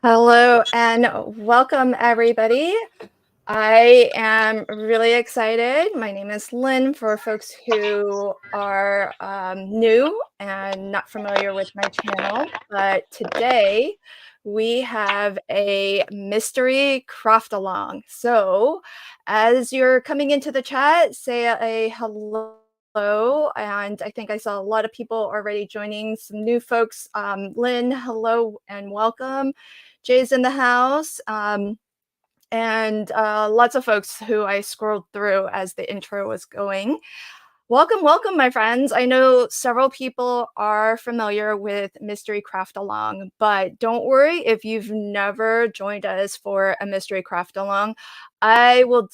Hello and welcome, everybody. I am really excited. My name is Lynn for folks who are new and not familiar with my channel. But today we have a mystery craft along. So as you're coming into the chat, say a hello. And I think I saw a lot of people already joining, some new folks. Lynn, hello and welcome. Jay's in the house. And lots of folks who I scrolled through as the intro was going. Welcome, welcome, my friends. I know several people are familiar with Mystery Craft Along, but don't worry if you've never joined us for a Mystery Craft Along. I will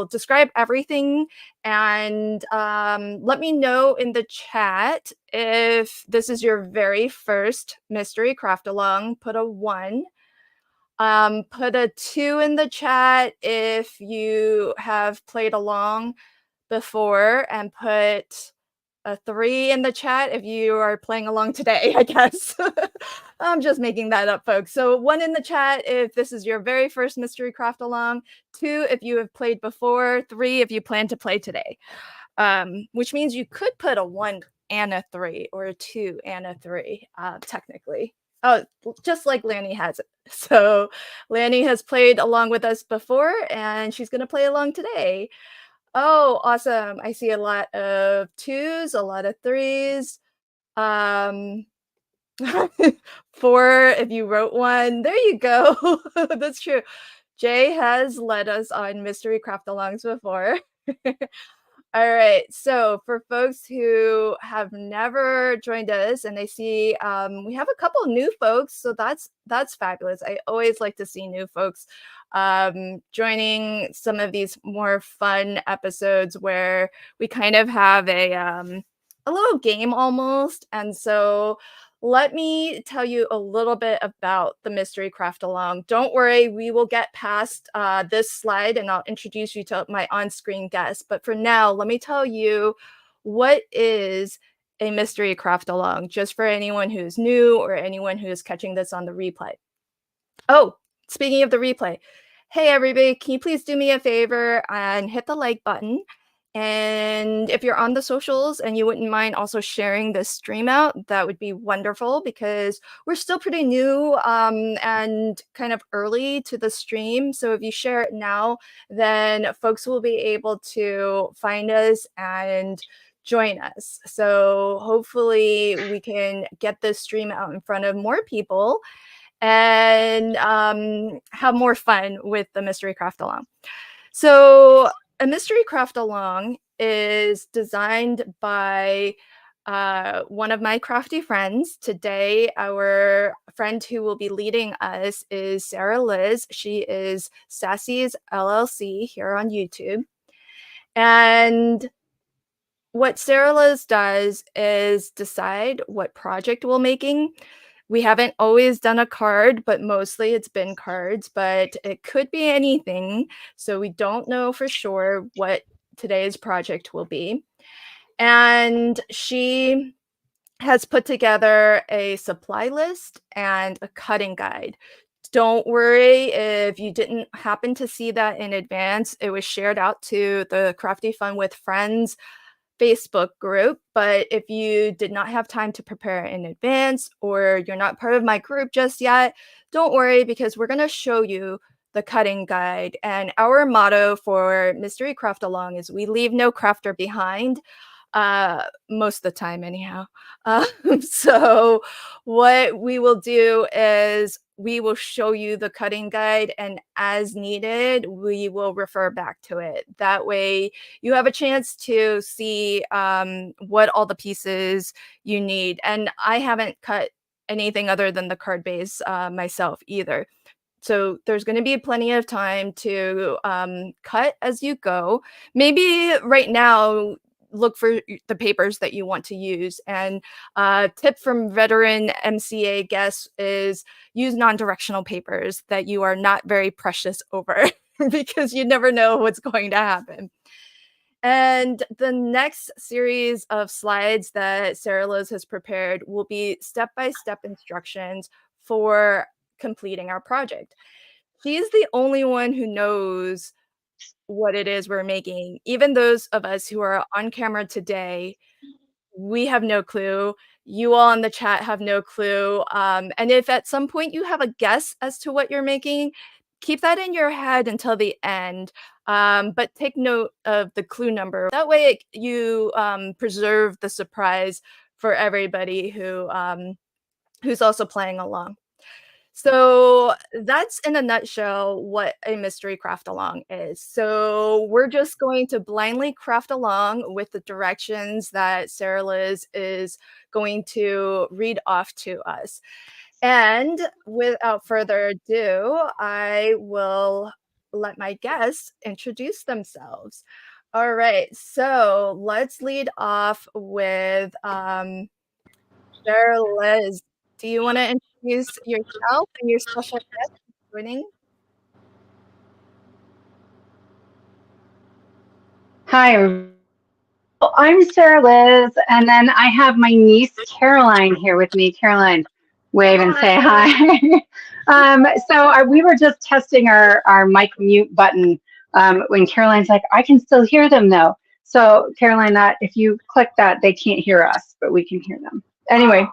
describe everything and let me know in the chat if this is your very first Mystery Craft Along. Put a 1. Put a 2 in the chat if you have played along before, and put a 3 in the chat if you are playing along today, I guess. I'm just making that up, folks. So 1 in the chat if this is your very first Mystery Craft along, 2 if you have played before, 3 if you plan to play today. Which means you could put a 1 and a 3 or a 2 and a 3, technically. Oh, just like Lanny has it. So Lanny has played along with us before, and she's going to play along today. Oh, awesome. I see a lot of 2s, a lot of 3s. Um, 4 if you wrote 1. There you go. That's true. Jay has led us on mystery craft alongs before. All right. So for folks who have never joined us, and I see we have a couple new folks, so that's fabulous. I always like to see new folks joining some of these more fun episodes where we kind of have a little game almost. And so let me tell you a little bit about the mystery craft along. Don't worry, we will get past this slide and I'll introduce you to my on-screen guest. But for now, let me tell you what is a mystery craft along, just for anyone who's new or anyone who's catching this on the replay. Oh, speaking of the replay, hey everybody, can you please do me a favor and hit the like button? And if you're on the socials and you wouldn't mind also sharing this stream out, that would be wonderful because we're still pretty new and kind of early to the stream. So if you share it now, then folks will be able to find us and join us. So hopefully we can get this stream out in front of more people and have more fun with the mystery craft along. So a mystery craft along is designed by one of my crafty friends. Today, our friend who will be leading us is Sarah Liz. She is Sassy's LLC here on YouTube. And what Sarah Liz does is decide what project we're making. We haven't always done a card, but mostly it's been cards, but it could be anything. So we don't know for sure what today's project will be. And she has put together a supply list and a cutting guide. Don't worry if you didn't happen to see that in advance. It was shared out to the Crafty Fun with Friends Facebook group, but if you did not have time to prepare in advance or you're not part of my group just yet, don't worry because we're going to show you the cutting guide. And our motto for Mystery Craft Along is we leave no crafter behind, most of the time anyhow. So what we will do is we will show you the cutting guide, and as needed, we will refer back to it. That way you have a chance to see what all the pieces you need. And I haven't cut anything other than the card base myself either. So there's going to be plenty of time to cut as you go. Maybe right now, look for the papers that you want to use. And tip from veteran MCA guests is use non-directional papers that you are not very precious over because you never know what's going to happen. And the next series of slides that Sarah Liz has prepared will be step-by-step instructions for completing our project. She's the only one who knows what it is we're making. Even those of us who are on camera today, we have no clue. You all in the chat have no clue. And if at some point you have a guess as to what you're making, keep that in your head until the end. But take note of the clue number. That way you preserve the surprise for everybody who's also playing along. So that's in a nutshell what a mystery craft along is. So we're just going to blindly craft along with the directions that Sarah Liz is going to read off to us. And without further ado, I will let my guests introduce themselves. All right, so let's lead off with Sarah Liz. Do you want to introduce yourself and your special guest joining? Hi, I'm Sarah Liz, and then I have my niece Caroline here with me. Caroline, wave and say hi. We were just testing our mic mute button when Caroline's like, I can still hear them though. So Caroline, that if you click that, they can't hear us, but we can hear them. Anyway,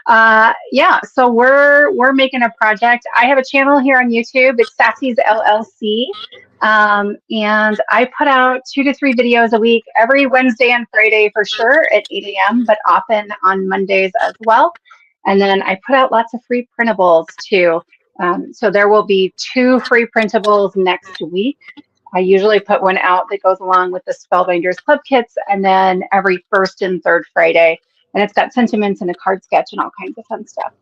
yeah. So we're making a project. I have a channel here on YouTube. It's Sassy's LLC. And I put out 2 to 3 videos a week, every Wednesday and Friday for sure at 8 a.m., but often on Mondays as well. And then I put out lots of free printables too. So there will be 2 free printables next week. I usually put one out that goes along with the Spellbinders Club kits, and then every first and third Friday. And it's got sentiments and a card sketch and all kinds of fun stuff.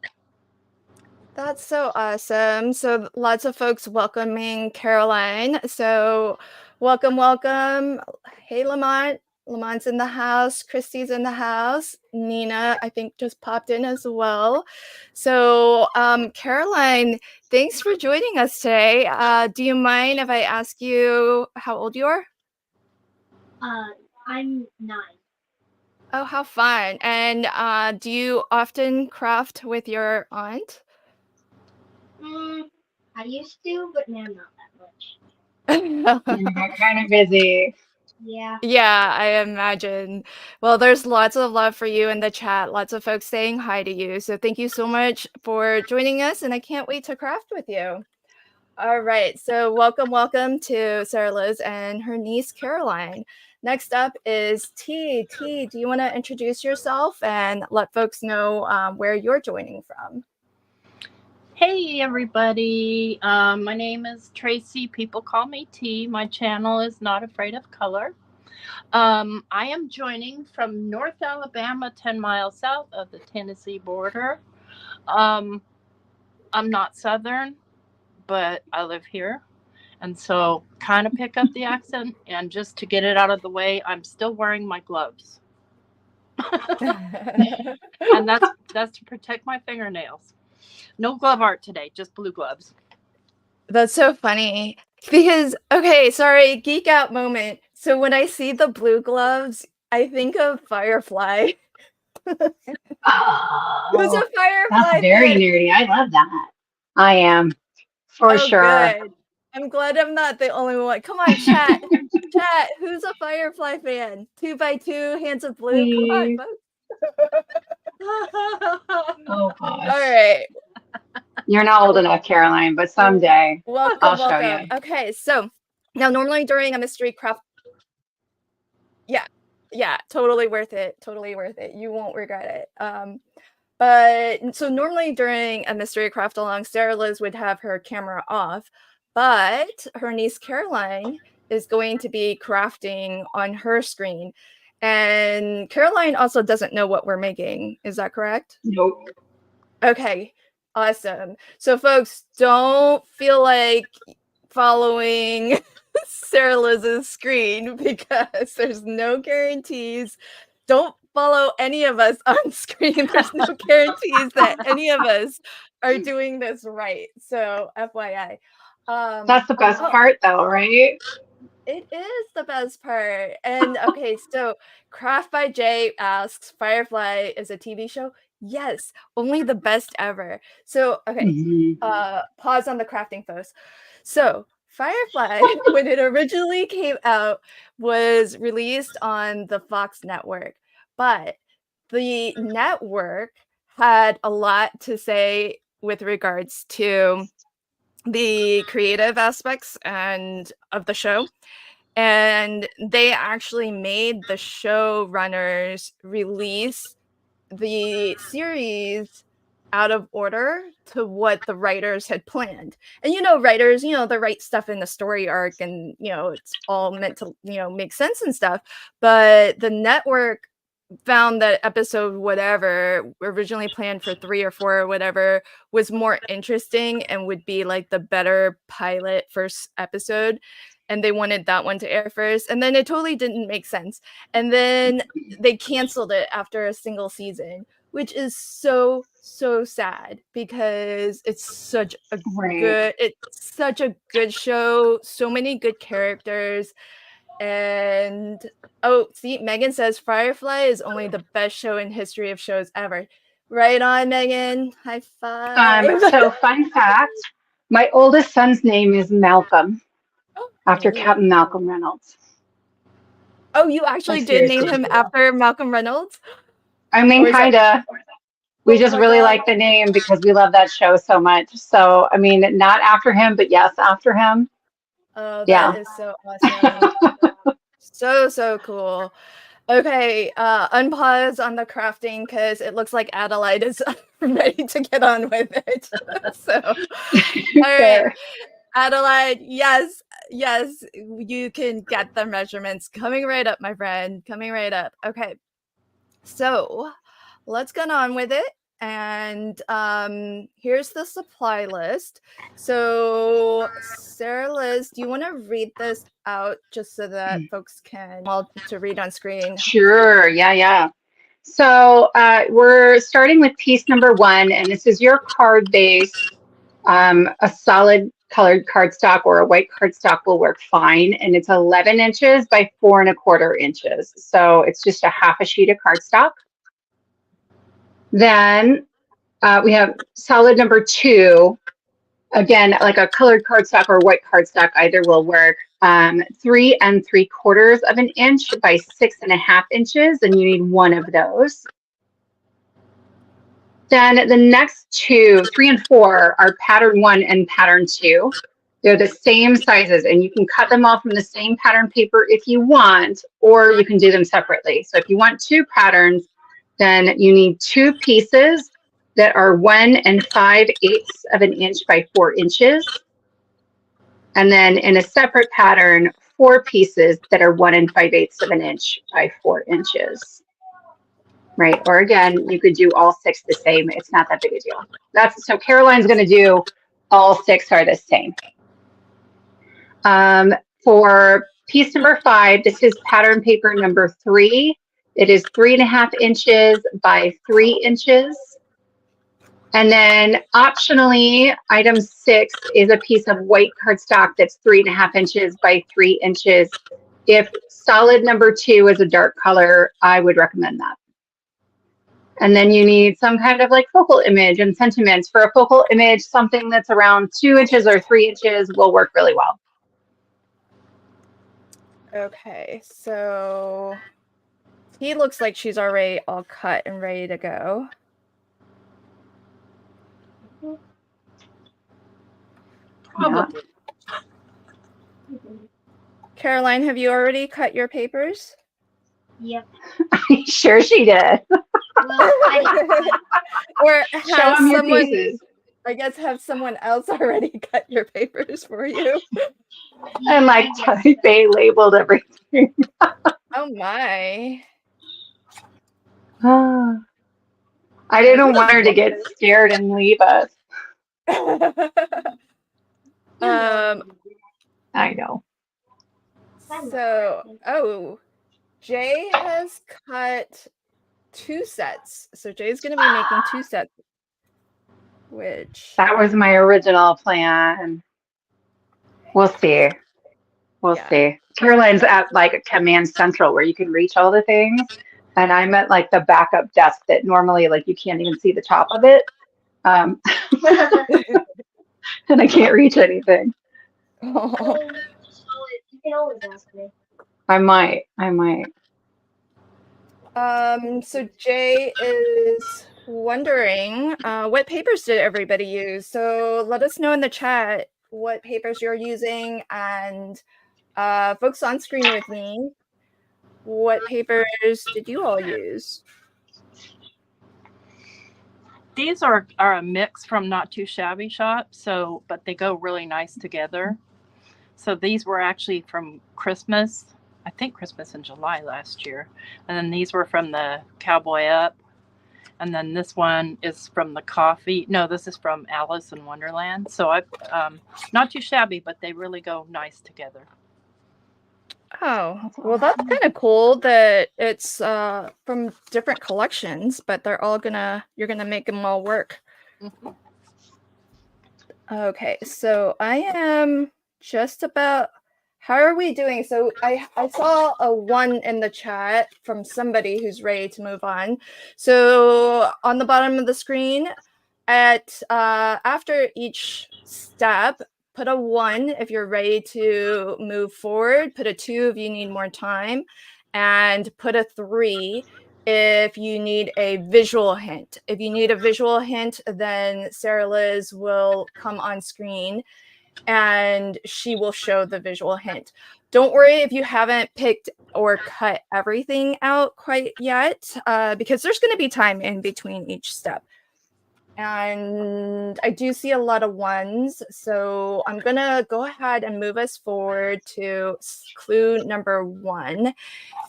That's so awesome. So lots of folks welcoming Caroline. So welcome, welcome. Hey, Lamont. Lamont's in the house. Christy's in the house. Nina, I think, just popped in as well. So Caroline, thanks for joining us today. Do you mind if I ask you how old you are? I'm 9. Oh, how fun. And do you often craft with your aunt? I used to, but now not You got kind of busy. Yeah. Yeah, I imagine. Well, there's lots of love for you in the chat. Lots of folks saying hi to you. So thank you so much for joining us, and I can't wait to craft with you. All right, so welcome, welcome to Sarah Liz and her niece Caroline. Next up is T. T, do you want to introduce yourself and let folks know where you're joining from? Hey everybody, my name is Tracy. People call me T. My channel is Not Afraid of Color. I am joining from North Alabama, 10 miles south of the Tennessee border. I'm not Southern, but I live here. And so kind of pick up the accent, and just to get it out of the way, I'm still wearing my gloves. And that's to protect my fingernails. No glove art today, just blue gloves. That's so funny because, okay, sorry, geek out moment. So when I see the blue gloves, I think of Firefly. Who's a Firefly That's very fan? nerdy. I love that. I am, for sure. Good. I'm glad I'm not the only one. Come on, chat. Chat, who's a Firefly fan? 2 by 2, hands of blue. Come on, folks. Oh gosh. All right. You're not old enough, Caroline, but someday I'll show you. Okay, so now normally during a mystery craft, yeah, totally worth it. Totally worth it. You won't regret it. But so normally during a mystery craft along, Sarah Liz would have her camera off, but her niece Caroline is going to be crafting on her screen. And Caroline also doesn't know what we're making. Is that correct? Nope. Okay, awesome. So folks, don't feel like following Sarah Liz's screen because there's no guarantees. Don't follow any of us on screen. There's no guarantees that any of us are doing this right. So FYI. That's the best part though, right? It is the best part. And okay, so Craft by Jay asks, Firefly is a TV show? Yes, only the best ever. So, okay, Mhm. pause on the crafting first. So, Firefly, when it originally came out, was released on the Fox network, but the network had a lot to say with regards to the creative aspects and of the show. And they actually made the showrunners release the series out of order to what the writers had planned. And writers, they write stuff in the story arc and, it's all meant to, make sense and stuff. But the network found that episode whatever originally planned for 3 or 4 or whatever was more interesting and would be like the better pilot first episode, and they wanted that one to air first, and then it totally didn't make sense, and then they canceled it after a single season, which is so sad because Right. it's such a good show, so many good characters. And oh, see, Megan says Firefly is only the best show in history of shows ever. Right on, Megan. High five. So fun fact, my oldest son's name is Malcolm, after Oh. Captain Malcolm Reynolds. Oh, you Like actually did name seriously. him after Malcolm Reynolds? I mean, Or is that kinda. We Oh just my really god. like the name because we love that show so much. So, I mean, not after him, but yes, after him. Oh, that Yeah. is so awesome. So cool. Okay, unpause on the crafting because it looks like Adelaide is ready to get on with it. So, all right, Fair. Adelaide, yes, you can get the measurements coming right up, my friend, coming right up. Okay, so let's get on with it. And here's the supply list. So, Sarah Liz, do you want to read this out just so that folks can to read on screen? Sure. Yeah. So we're starting with piece number 1, and this is your card base. A solid colored cardstock or a white cardstock will work fine, and it's 11 inches by 4¼ inches. So it's just a half a sheet of cardstock. Then we have solid number 2. Again, like a colored cardstock or white cardstock, either will work. 3¾ inch by 6½ inches, and you need 1 of those. Then the next 2, 3 and 4, are pattern 1 and pattern 2. They're the same sizes, and you can cut them all from the same pattern paper if you want, or you can do them separately. So if you want 2 patterns, then you need 2 pieces that are 1 5/8 inch by 4 inches. And then in a separate pattern, 4 pieces that are 1 5/8 inch by 4 inches. Right. Or again, you could do all 6 the same. It's not that big a deal. So Caroline's going to do all 6 are the same. For piece number 5, this is pattern paper number 3. It is 3½ inches by 3 inches. And then optionally, item 6 is a piece of white cardstock that's 3½ inches by 3 inches. If solid number 2 is a dark color, I would recommend that. And then you need some kind of like focal image and sentiments. For a focal image, something that's around 2 inches or 3 inches will work really well. Okay, so he looks like she's already all cut and ready to go. Probably. Caroline, have you already cut your papers? Yep. I'm sure she did. Well, Or Show has them your someone, pieces. I guess, have someone else already cut your papers for you? And like they labeled everything. Oh my. I didn't want her to get scared and leave us. I know. So, Jay has cut 2 sets. So Jay's going to be making 2 sets, which... That was my original plan. We'll see. We'll see. Caroline's at like a command central where you can reach all the things. And I'm at like the backup desk that normally like you can't even see the top of it. Um, and I can't reach anything. You can always ask me. I might. So Jay is wondering, what papers did everybody use? So let us know in the chat what papers you're using, and folks on screen with me, what papers did you all use? These are a mix from Not Too Shabby Shop, so but they go really nice together. So these were actually from Christmas, I think Christmas in July last year. And then these were from the Cowboy Up. And then this one is from the coffee. No, this is from Alice in Wonderland. So I, not too shabby, but they really go nice together. Oh, well, that's kind of cool that it's from different collections, but they're all you're gonna make them all work. Mm-hmm. Okay, so I am just about. How are we doing? So I saw a 1 in the chat from somebody who's ready to move on. So on the bottom of the screen, at after each step, put a 1 if you're ready to move forward. Put a 2 if you need more time, and put a 3 if you need a visual hint. If you need a visual hint, then Sarah Liz will come on screen and she will show the visual hint. Don't worry if you haven't picked or cut everything out quite yet, because there's going to be time in between each step. And I do see a lot of 1s, so I'm going to go ahead and move us forward to clue number 1,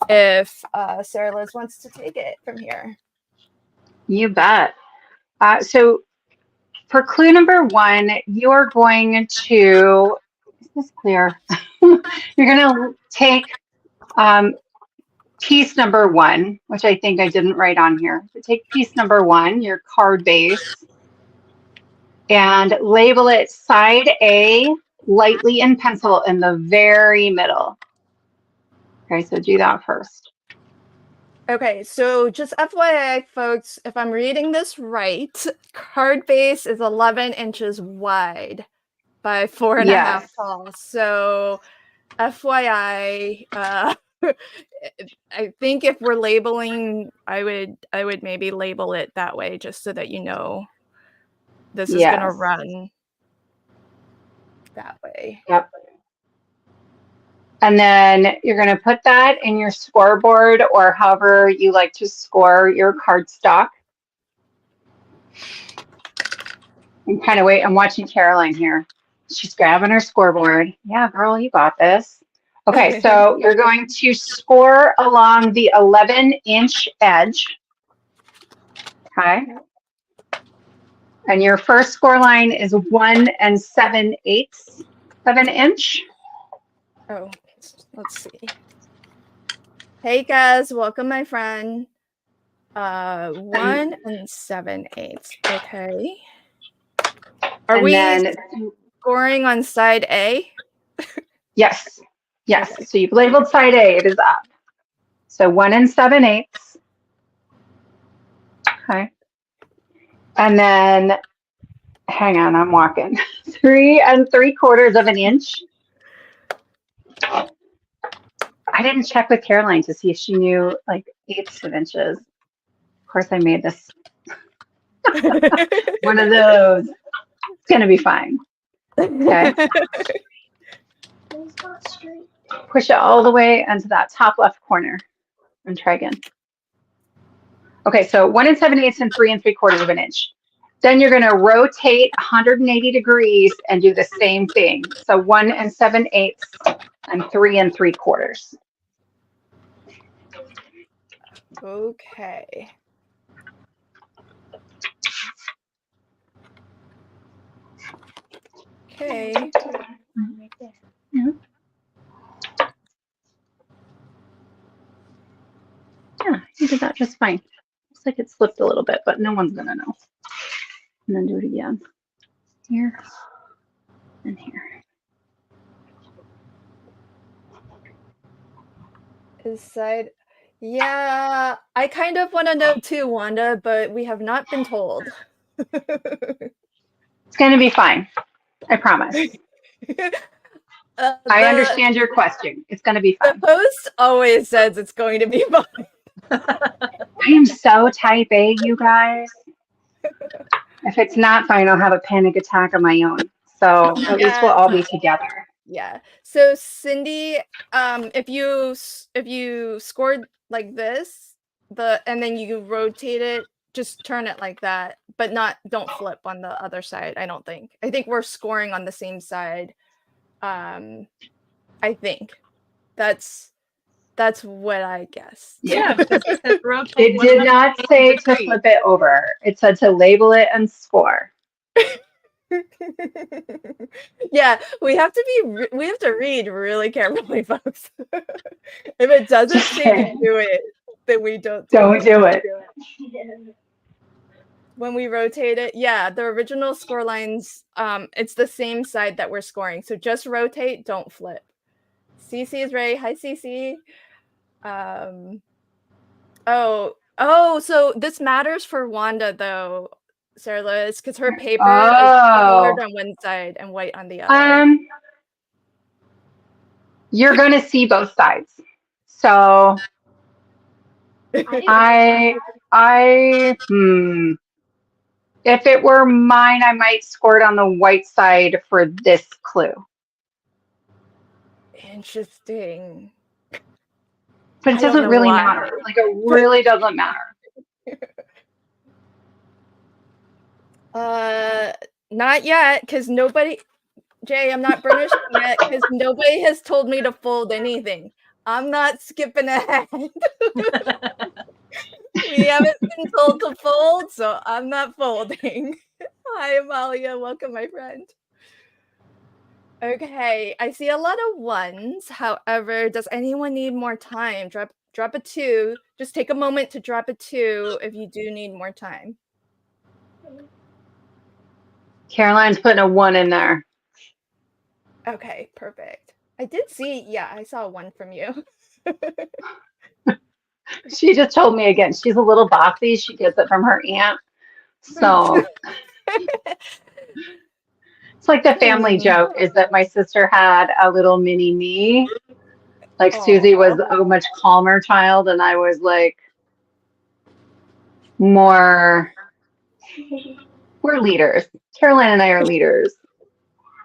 if Sarah Liz wants to take it from here. You bet. So for clue number 1, you're going to, is this clear? You're going to take piece number 1, which I think I didn't write on here. So take piece number 1, your card base, and label it side A lightly in pencil in the very middle. Okay, so do that first. Okay, so just FYI, folks, if I'm reading this right, card base is 11 inches wide by 4.5 Yes. tall. So FYI, I think if we're labeling, I would maybe label it that way just so that you know this is Yes. gonna run that way. Yep. And then you're going to put that in your scoreboard or however you like to score your cardstock. And kind of wait. I'm watching Caroline here. She's grabbing her scoreboard. Yeah, girl, you got this. Okay, so you're going to score along the 11-inch edge. Okay. And your first score line is 1 7/8 of an inch. Oh, let's see. Hey guys, welcome my friend. 1 7/8. Okay. Are we scoring on side A? Yes. Yes. Okay. So you've labeled side A, it is up. So 1 7/8. Okay. And then, hang on, I'm walking. 3 3/4 of an inch. I didn't check with Caroline to see if she knew like 1/8 of inches. Of course, I made this one of those. It's going to be fine. Okay. Push it all the way into that top left corner and try again. Okay, so 1 7/8 and 3 3/4 of an inch. Then you're going to rotate 180 degrees and do the same thing. So 1 7/8 and 3 3/4. Okay. Okay. Yeah, you did that just fine. Looks like it slipped a little bit, but no one's going to know. And then do it again. Here and here. Is side, Yeah, I kind of want to know too, Wanda, but we have not been told. It's going to be fine. I promise. I The understand your question. It's going to be the fine. host always says it's going to be fine. I am so type A, you guys. If it's not fine, I'll have a panic attack of my own. So at least we'll Yeah, all be together. yeah. So Cindy, if you scored like this, and then you rotate it, just turn it like that, but don't flip on the other side. I don't think. I think we're scoring on the same side. I think that's what I guess. Yeah, because it says rotate It did not 180 say to degrees. flip it over. It said to label it and score. Yeah, we have to read really carefully, folks. If it doesn't Just say to kidding. do it, then we don't Don't do it. When we rotate it, yeah, the original score lines, it's the same side that we're scoring. So just rotate, don't flip. Cece is ready. Hi, Cece. So this matters for Wanda though, Sarah Liz, because her paper is colored on one side and white on the other. You're going to see both sides. So if it were mine, I might score it on the white side for this clue. Interesting. But it doesn't really matter. Like, it really doesn't matter. Not yet, because Jay, I'm not burnished yet, because nobody has told me to fold anything. I'm not skipping ahead. We haven't been told to fold, so I'm not folding. Hi, Amalia. Welcome, my friend. Okay, I see a lot of ones. However, does anyone need more time? Drop a 2. Just take a moment to drop a 2 if you do need more time. Caroline's putting a 1 in there. Okay, perfect. I did see, yeah, I saw 1 from you. She just told me again, she's a little bossy. She gets it from her aunt. So it's like the family joke is that my sister had a little mini me. Like Susie was a much calmer child, and I was like more. We're leaders. Caroline and I are leaders.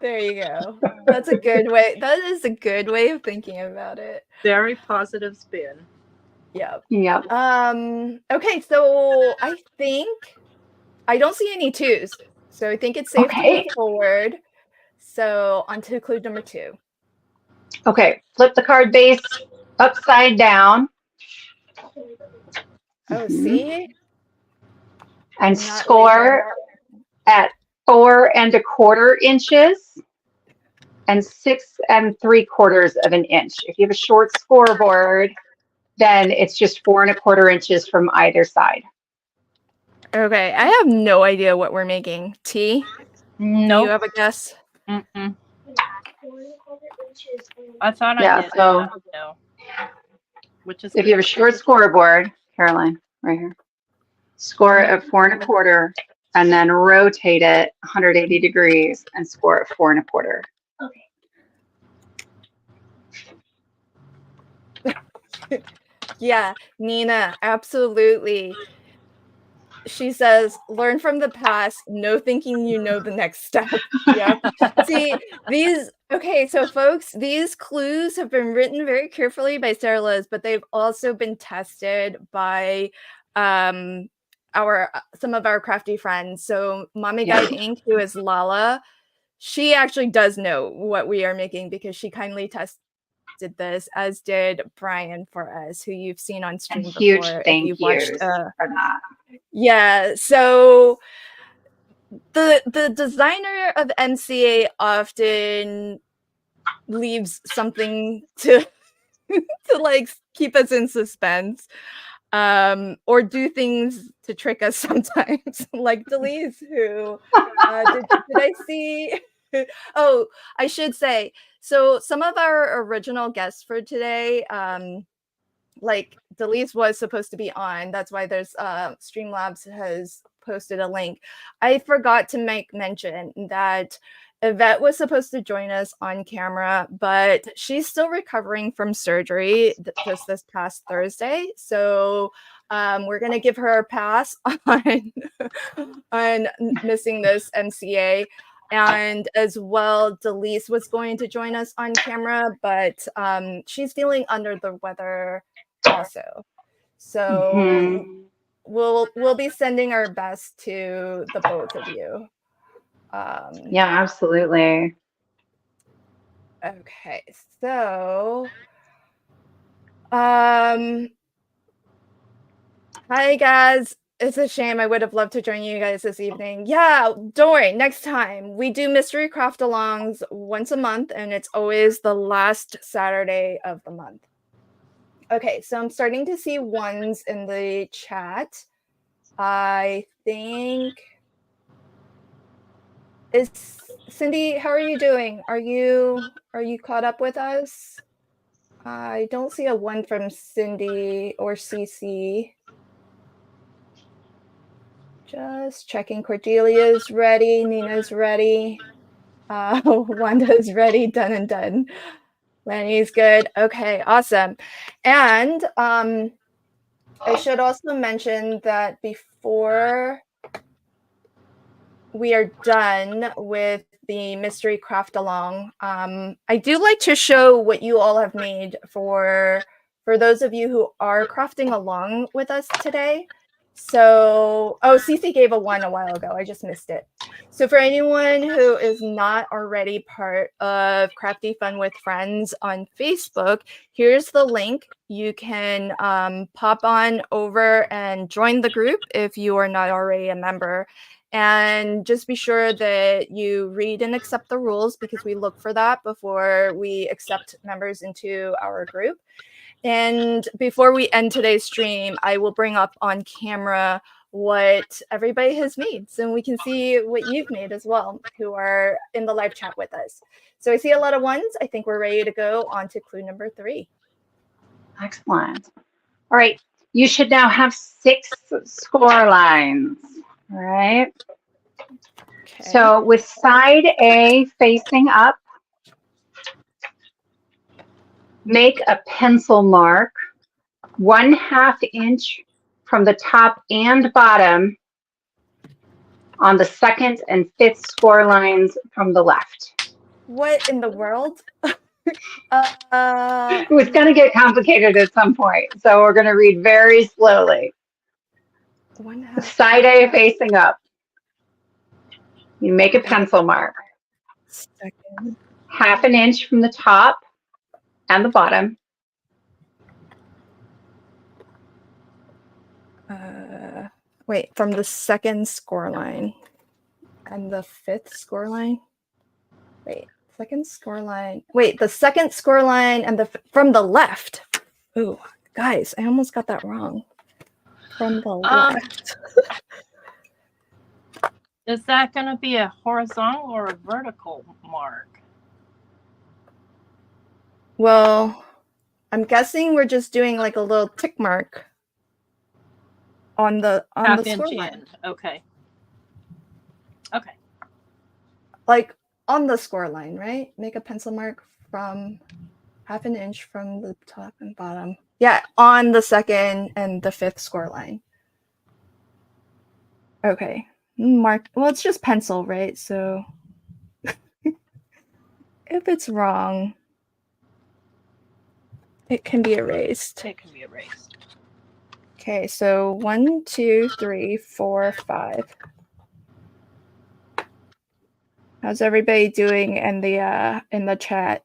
There you go. That's a good way. That is a good way of thinking about it. Very positive spin. Yep. Yep. Okay, so I think I don't see any 2s. So I think it's safe to move forward. So on to clue number 2. Okay, flip the card base upside down. Oh, see? And score at 4 1/4 inches and 6 3/4 of an inch. If you have a short scoreboard, then it's just 4 1/4 inches from either side. Okay, I have no idea what we're making. T? No. You have a guess? Mm-mm. I thought Yeah, I did. so No. Which is if you have a short scoreboard, Caroline, right here, score it at 4 1/4 and then rotate it 180 degrees and score at 4 1/4. Okay. Yeah, Nina, absolutely. She says, learn from the past, no thinking you know the next step. Yep. See, so folks, these clues have been written very carefully by Sarah Liz, but they've also been tested by some of our crafty friends. So Mommy Guide Inc., who is Lala, she actually does know what we are making because she kindly tested this, as did Brian for us, who you've seen on stream before. Huge thank you've watched for that. Yeah, so the designer of MCA often leaves something to to like keep us in suspense, or do things to trick us sometimes, like Delise, who did I see? Oh, I should say, so some of our original guests for today, like Delise was supposed to be on. That's why there's Streamlabs has posted a link. I forgot to make mention that Yvette was supposed to join us on camera, but she's still recovering from surgery just this past Thursday. So we're gonna give her a pass on on missing this MCA. And as well, Delise was going to join us on camera, but she's feeling under the weather also. So we'll be sending our best to the both of you. Yeah, absolutely. Okay, so hi guys. It's a shame. I would have loved to join you guys this evening. Yeah, don't worry. Next time we do mystery craft alongs once a month, and it's always the last Saturday of the month. Okay, so I'm starting to see ones in the chat. I think is Cindy. How are you doing? Are you caught up with us? I don't see a one from Cindy or CC. Just checking. Cordelia's ready. Nina's ready. Wanda's ready. Done and done. Lenny's good. Okay, awesome. And I should also mention that before we are done with the mystery craft along, I do like to show what you all have made for those of you who are crafting along with us today. So, oh, Cece gave a 1 a while ago. I just missed it. So for anyone who is not already part of Crafty Fun with Friends on Facebook, here's the link. You can pop on over and join the group if you are not already a member. And just be sure that you read and accept the rules, because we look for that before we accept members into our group. And before we end today's stream, I will bring up on camera what everybody has made, so we can see what you've made as well, who are in the live chat with us. So I see a lot of ones. I think we're ready to go on to clue number 3. Excellent. All right. You should now have 6 score lines. All right. Okay. So with side A facing up, make a pencil mark 1/2 inch from the top and bottom on the 2nd and 5th score lines from the left. What in the world? It's going to get complicated at some point, so we're going to read very slowly. Side A facing up. You make a pencil mark. 1/2 inch from the top and the bottom. Wait, from the 2nd score line and the 5th score line? Wait, 2nd score line. Wait, the 2nd score line and from the left. Ooh, guys, I almost got that wrong. From the left. Is that going to be a horizontal or a vertical mark? Well, I'm guessing we're just doing like a little tick mark on the score line. Okay. Okay. Like on the score line, right? Make a pencil mark from 1/2 inch from the top and bottom. Yeah, on the 2nd and the 5th score line. Okay. Mark. Well, it's just pencil, right? So if it's wrong, it can be erased. It can be erased. Okay, so 1, 2, 3, 4, 5. How's everybody doing in the chat?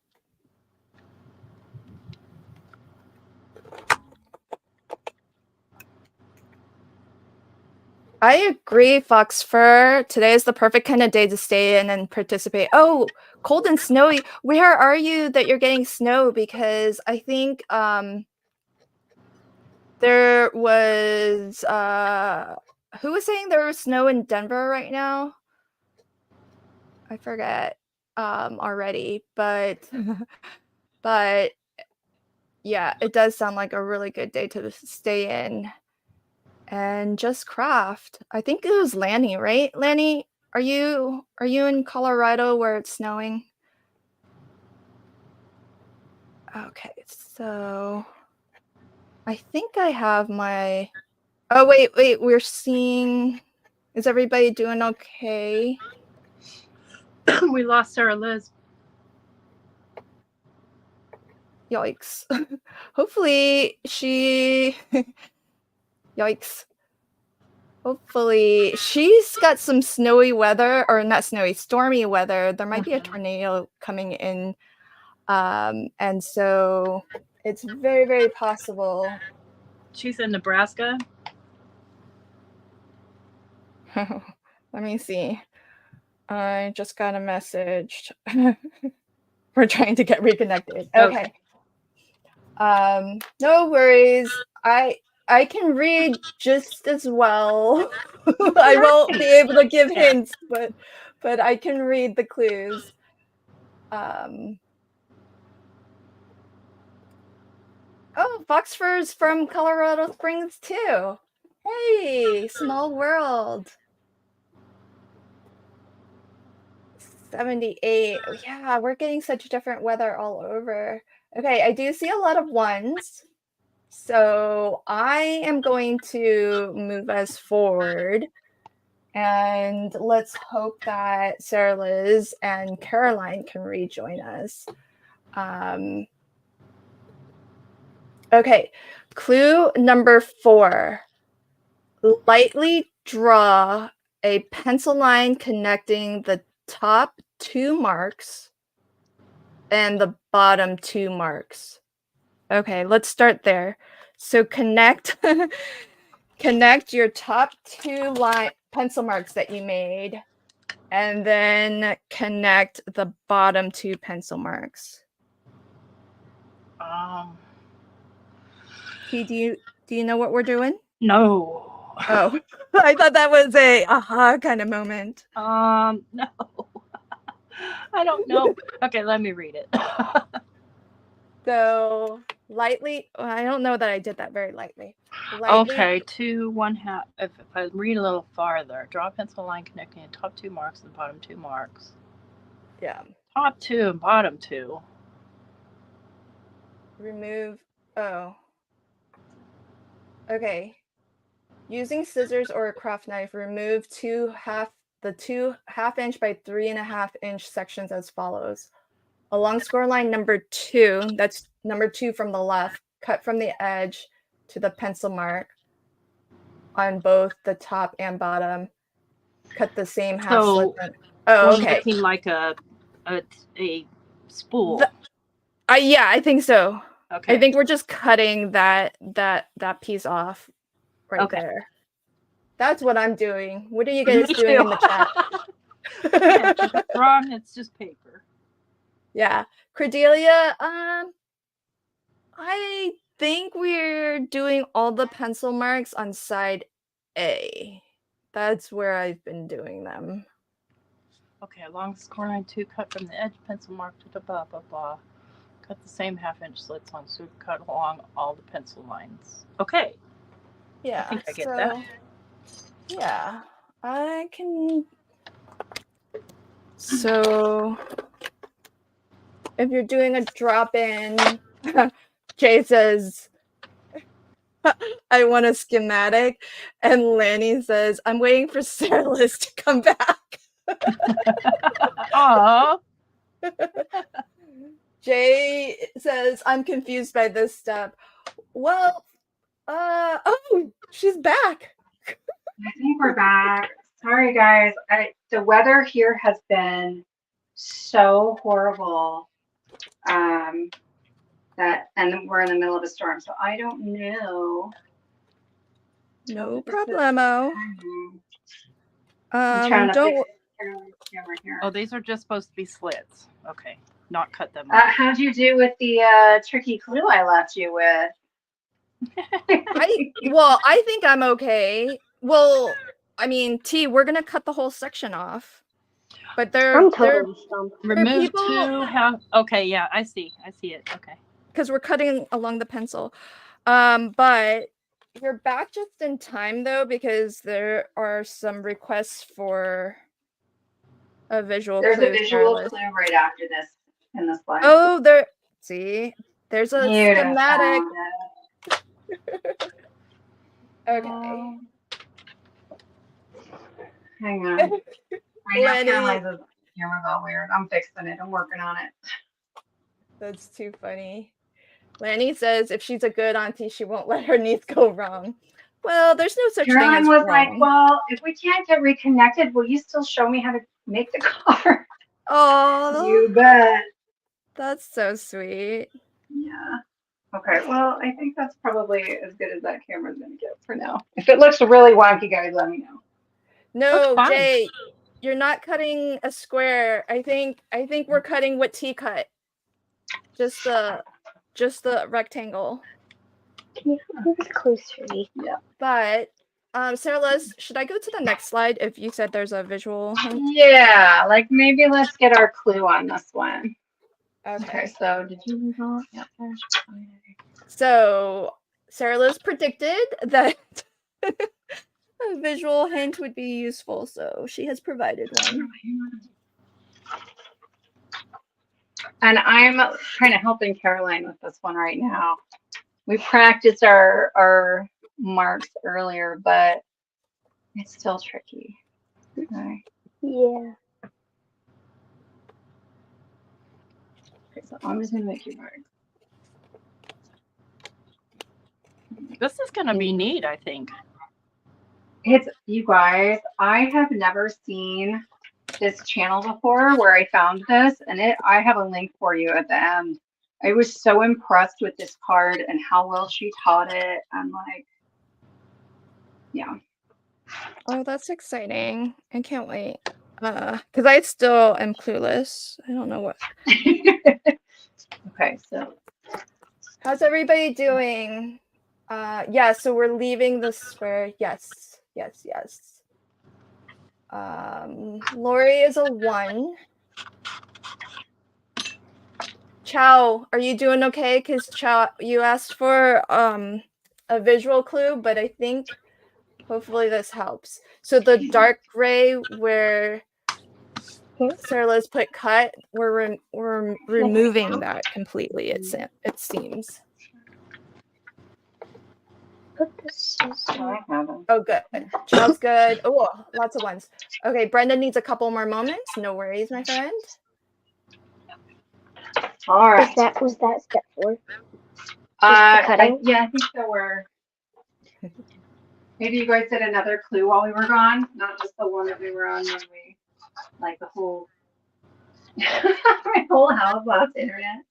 I agree, Fox Fur. Today is the perfect kind of day to stay in and participate. Oh, cold and snowy. Where are you that you're getting snow? Because I think there was who was saying there was snow in Denver right now? I forget already, but yeah, it does sound like a really good day to stay in and just craft. I think it was Lanny, right? Lanny, are you in Colorado where it's snowing? Okay, so I think I have my. Oh wait, we're seeing. Is everybody doing okay? We lost Sarah Liz. Yikes. Hopefully she. Yikes. Hopefully she's got some snowy weather, or not snowy, stormy weather. There might be a tornado coming in. And so it's very, very possible. She's in Nebraska. Let me see. I just got a message. We're trying to get reconnected. Okay. No worries. I can read just as well. I won't be able to give hints, but I can read the clues. Oh, Fox Fur's from Colorado Springs too. Hey, small world. 78. Oh, yeah, we're getting such different weather all over. Okay, I do see a lot of ones. So I am going to move us forward. And let's hope that Sarah Liz and Caroline can rejoin us. Okay, clue number 4. Lightly draw a pencil line connecting the top 2 marks and the bottom 2 marks. Okay, let's start there. So connect your top 2 pencil marks that you made, and then connect the bottom 2 pencil marks. T, do you know what we're doing? No. Oh, I thought that was a aha kind of moment. No. I don't know. Okay, let me read it. So lightly, I don't know that I did that very lightly. Okay, 2 1/2. If I read a little farther, draw a pencil line connecting the top 2 marks and the bottom 2 marks. Yeah. Top 2 and bottom 2. Remove. Oh. Okay. Using scissors or a craft knife, remove the 2 1/2 inch by 3.5 inch sections as follows. Along score line number 2, that's number 2 from the left, cut from the edge to the pencil mark on both the top and bottom. Cut the same half So, slip. Oh, okay. Making like a spool. Yeah, I think so. Okay. I think we're just cutting that piece off right there. That's what I'm doing. What are you guys doing in the chat? Yeah, wrong. It's just paper. Yeah, Cordelia. I think we're doing all the pencil marks on side A. That's where I've been doing them. Okay, along score line 2, cut from the edge pencil mark to the blah blah blah. Cut the same 1/2 inch slits on, so cut along all the pencil lines. Okay. Yeah. I think I get that. Yeah, I can. So if you're doing a drop in, Jay says, I want a schematic. And Lanny says, I'm waiting for Sarah Liz to come back. Aww. Jay says, I'm confused by this step. Well, oh, she's back. I think we're back. Sorry, guys. The weather here has been so horrible. And we're in the middle of a storm, so I don't know. No problemo. Don't. Oh, these are just supposed to be slits. Okay, not cut them. How'd you do with the tricky clue I left you with? I think I'm okay. Well, I mean, T, we're gonna cut the whole section off. But I'm totally stumped. Remove 2. Okay, yeah, I see it. Okay. because we're cutting along the pencil. But you're back just in time though, because there are some requests for a visual There's a clue. visual Careless. clue right after this in the slide. Oh, there. See, there's a You'd have schematic. found it. Okay. Hang on. Right now, Lenny. Caroline's camera's all weird. I'm fixing it. I'm working on it. That's too funny. Lanny says if she's a good auntie, she won't let her niece go wrong. Well, there's no such thing Caroline as was wrong. like, well, if we can't get reconnected, will you still show me how to make the card? Oh, You bet. that's so sweet. Yeah. Okay, well, I think that's probably as good as that camera's going to get for now. If it looks really wonky, guys, let me know. No, Looks fine. Jay, you're not cutting a square. I think we're cutting what T cut. Just the rectangle. Can you move it closer? Yeah. But Sarah Liz, should I go to the next slide if you said there's a visual hint? Yeah, like maybe let's get our clue on this one. Okay. Okay, so did you move on? Yep. So Sarah Liz predicted that a visual hint would be useful, so she has provided one. And I'm kind of helping Caroline with this one right now. We practiced our marks earlier, but it's still tricky. Okay. Yeah. Okay, so I'm just gonna make you mark. This is going to be neat, I think. It's, you guys, I have never seen this channel before where I found this, and I have a link for you at the end. I was so impressed with this card and how well she taught it. I'm like, yeah. Oh, that's exciting. I can't wait. Because I still am clueless. I don't know what. Okay, so How's everybody doing? Yeah, so we're leaving the square. Yes. Lori is a 1. Chow, are you doing okay? Because Chow, you asked for a visual clue, but I think hopefully this helps. So the dark gray where Sarah Liz put cut, we're removing that completely. It seems. Put this. Oh, good. Chow's good. Oh, lots of ones. Okay, Brenda needs a couple more moments. No worries, my friend. all right. Was that step 4? I think so. Maybe you guys did another clue while we were gone, not just the one that we were on when we, like the whole, my whole house lost internet.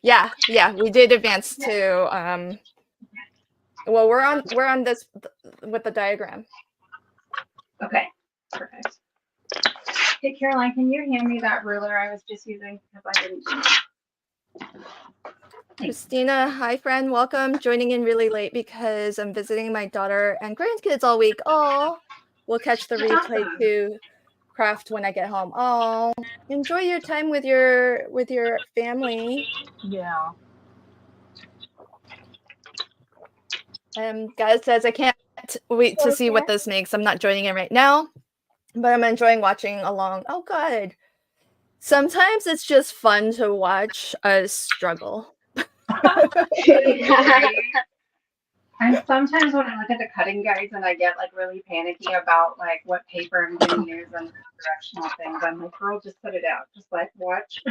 Yeah, we did advance to well, we're on this with the diagram. Okay, perfect. Hey, Caroline, can you hand me that ruler I was just using because I didn't do it? Christina, hi friend, welcome. Joining in really late because I'm visiting my daughter and grandkids all week. Oh, we'll catch the replay to craft when I get home. Oh, enjoy your time with your family. Yeah. Guys says I can't wait to see what this makes. I'm not joining in right now, but I'm enjoying watching along. Oh, good. Sometimes it's just fun to watch us struggle. And sometimes when I look at the cutting guides and I get like really panicky about like what paper I'm going to use and directional things, I'm like, girl, just put it out. Just like watch,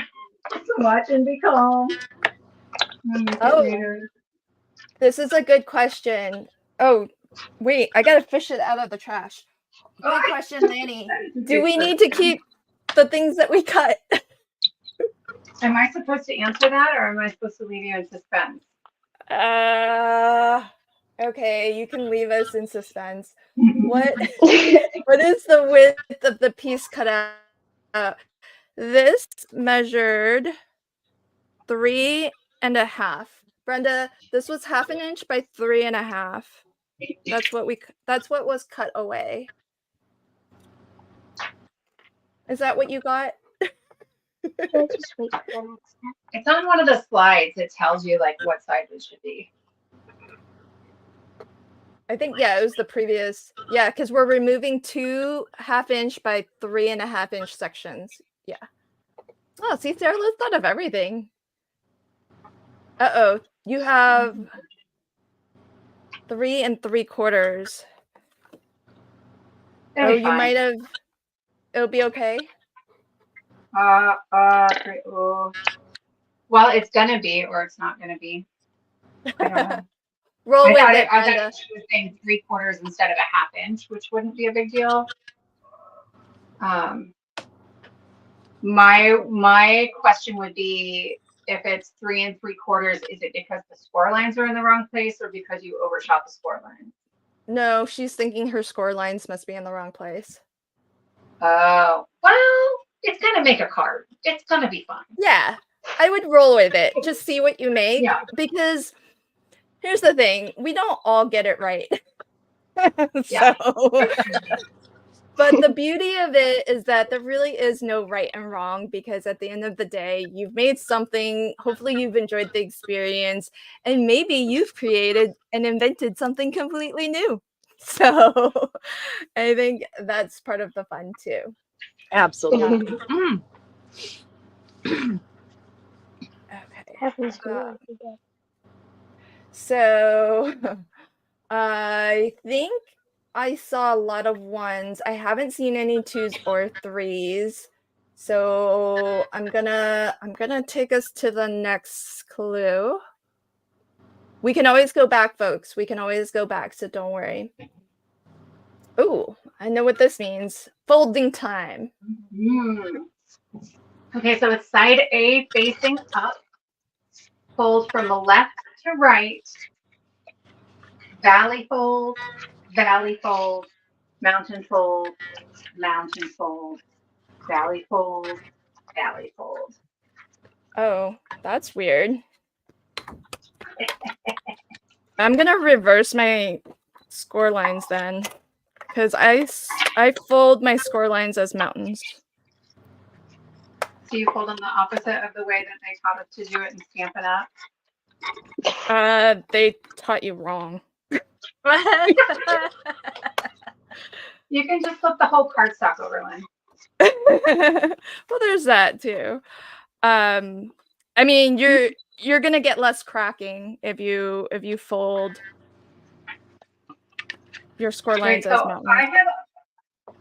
watch and be calm. Oh, this is a good question. Oh, wait, I gotta fish it out of the trash. Good question, Lanny. Do we need to keep the things that we cut? Am I supposed to answer that or am I supposed to leave you in suspense? Okay, you can leave us in suspense. What is the width of the piece cut out? This measured 3.5. Brenda, this was 1/2 inch by 3.5. That's what was cut away. Is that what you got? Can I just wait for the next step? It's on one of the slides. It tells you like what size it should be. I think, yeah, it was the previous. Yeah, because we're removing 2 1/2 inch by 3 1/2 inch sections. Yeah. Oh, see, Sarah Liz thought of everything. Uh-oh. You have 3 3/4. It'll Oh, be you fine. might have. It'll be okay. Great. Oh. Well, it's gonna be, or it's not gonna be. I don't know. Roll with it, I thought Brenda. she was saying 3/4 instead of a 1/2 inch, which wouldn't be a big deal. My question would be, if it's 3 3/4, is it because the score lines are in the wrong place or because you overshot the score line? No, she's thinking her score lines must be in the wrong place. Oh, well, it's gonna make a card. It's gonna be fun. Yeah, I would roll with it. Just see what you make. Yeah. Because here's the thing, we don't all get it right. Yeah. So, but the beauty of it is that there really is no right and wrong, because at the end of the day, you've made something, hopefully you've enjoyed the experience, and maybe you've created and invented something completely new. So, I think that's part of the fun too. Absolutely. Okay. Happens to me every day. So, I think I saw a lot of ones. I haven't seen any 2s or 3s. So I'm gonna take us to the next clue. We can always go back, folks. We can always go back, so don't worry. Ooh, I know what this means. Folding time. Okay, so it's side A facing up. Fold from the left to right. Valley fold, mountain fold, mountain fold, valley fold, valley fold. Oh, that's weird. I'm gonna reverse my score lines then, because I fold my score lines as mountains. So you fold them the opposite of the way that they taught us to do it in Stampin' Up? They taught you wrong. You can just flip the whole cardstock over, Lynn. Well, there's that too. I mean, you're gonna get less cracking if you fold your score lines as So mountains. I have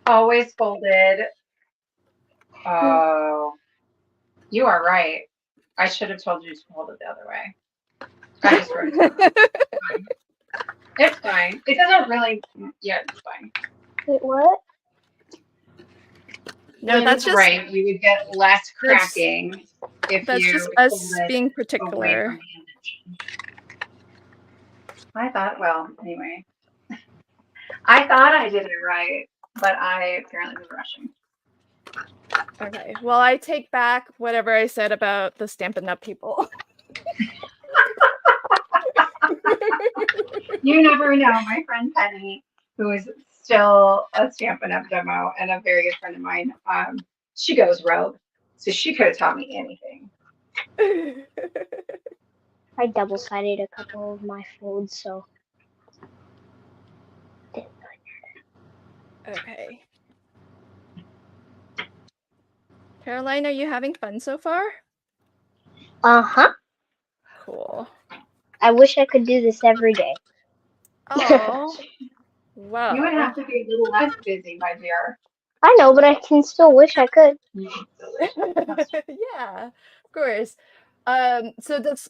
always folded. Oh, you are right. I should have told you to hold it the other way. I just wrote it down. It's fine. It doesn't really. Yeah, it's fine. Wait, what? No, that's just right. We would get less cracking if that's you just us folded being away particular. from the indentation. I thought, well, anyway, I thought I did it right, but I apparently was rushing. Okay. Well, I take back whatever I said about the Stampin' Up people. You never know. My friend Penny, who is still a Stampin' Up demo and a very good friend of mine, she goes rogue, so she could have taught me anything. I double-sided a couple of my folds, so. Okay. Caroline, are you having fun so far? Uh-huh. Cool. I wish I could do this every day. Oh. Wow. You would have to be a little less busy, my dear. I know, but I can still wish I could. Yeah, of course. So does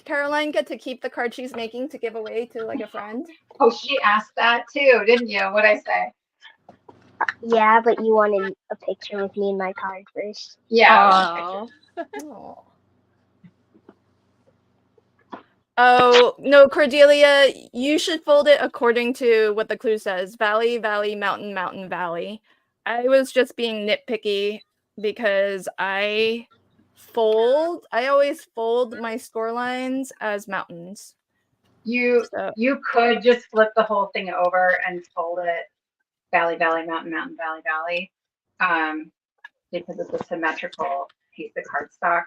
Caroline get to keep the card she's making to give away to like a friend? Oh, she asked that too, didn't you? What'd I say? Yeah, but you wanted a picture with me and my card first. Yeah. Oh. Oh, no, Cordelia, you should fold it according to what the clue says. Valley, valley, mountain, mountain, valley. I was just being nitpicky because I always fold my score lines as mountains. You could just flip the whole thing over and fold it valley, valley, mountain, mountain, valley, valley, because it's a symmetrical piece of cardstock.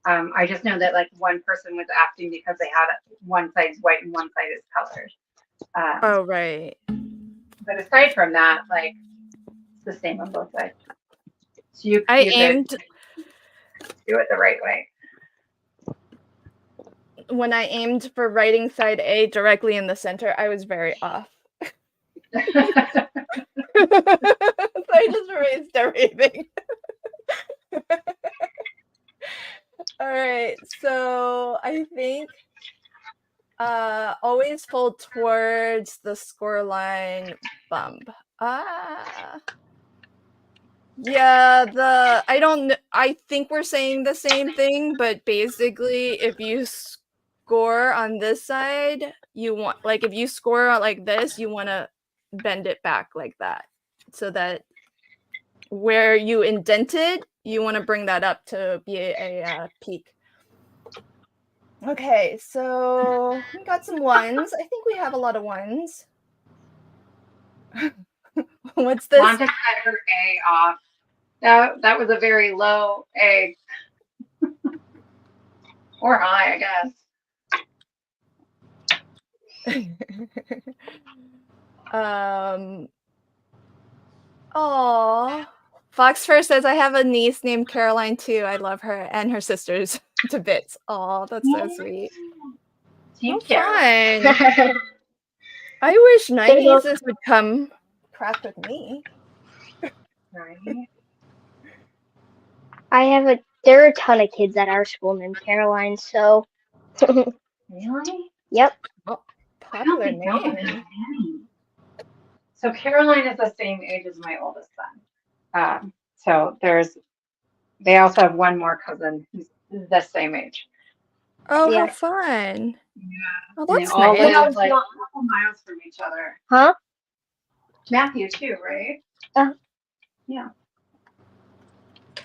I just know that like one person was asking because they had one side is white and one side is colored. Oh, right. But aside from that, like it's the same on both sides. So you I could aimed do it the right way. when I aimed for writing side A directly in the center, I was very off. So I just erased everything. All right, so I think always fold towards the score line bump. Yeah, I think we're saying the same thing, but basically if you score on this side, you want, like, if you score like this, you want to bend it back like that, so that where you indented, you want to bring that up to be a peak. Okay, so we got some ones. I think we have a lot of ones. What's this? Want to cut her A off. That was a very low A. Or high, I guess. Oh, Foxfur says I have a niece named Caroline too. I love her and her sisters to bits. Oh, that's so sweet. Team Fun. Caroline. I wish 90s would come craft with me. Right. There are a ton of kids at our school named Caroline, so. Really? Yep. Oh, popular name. So Caroline is the same age as my oldest son. So they also have one more cousin who's the same age. Oh, Yeah. how fun. Yeah. Oh, And they that's all nice. live like a couple miles from each other. Huh? Matthew too, right? Yeah.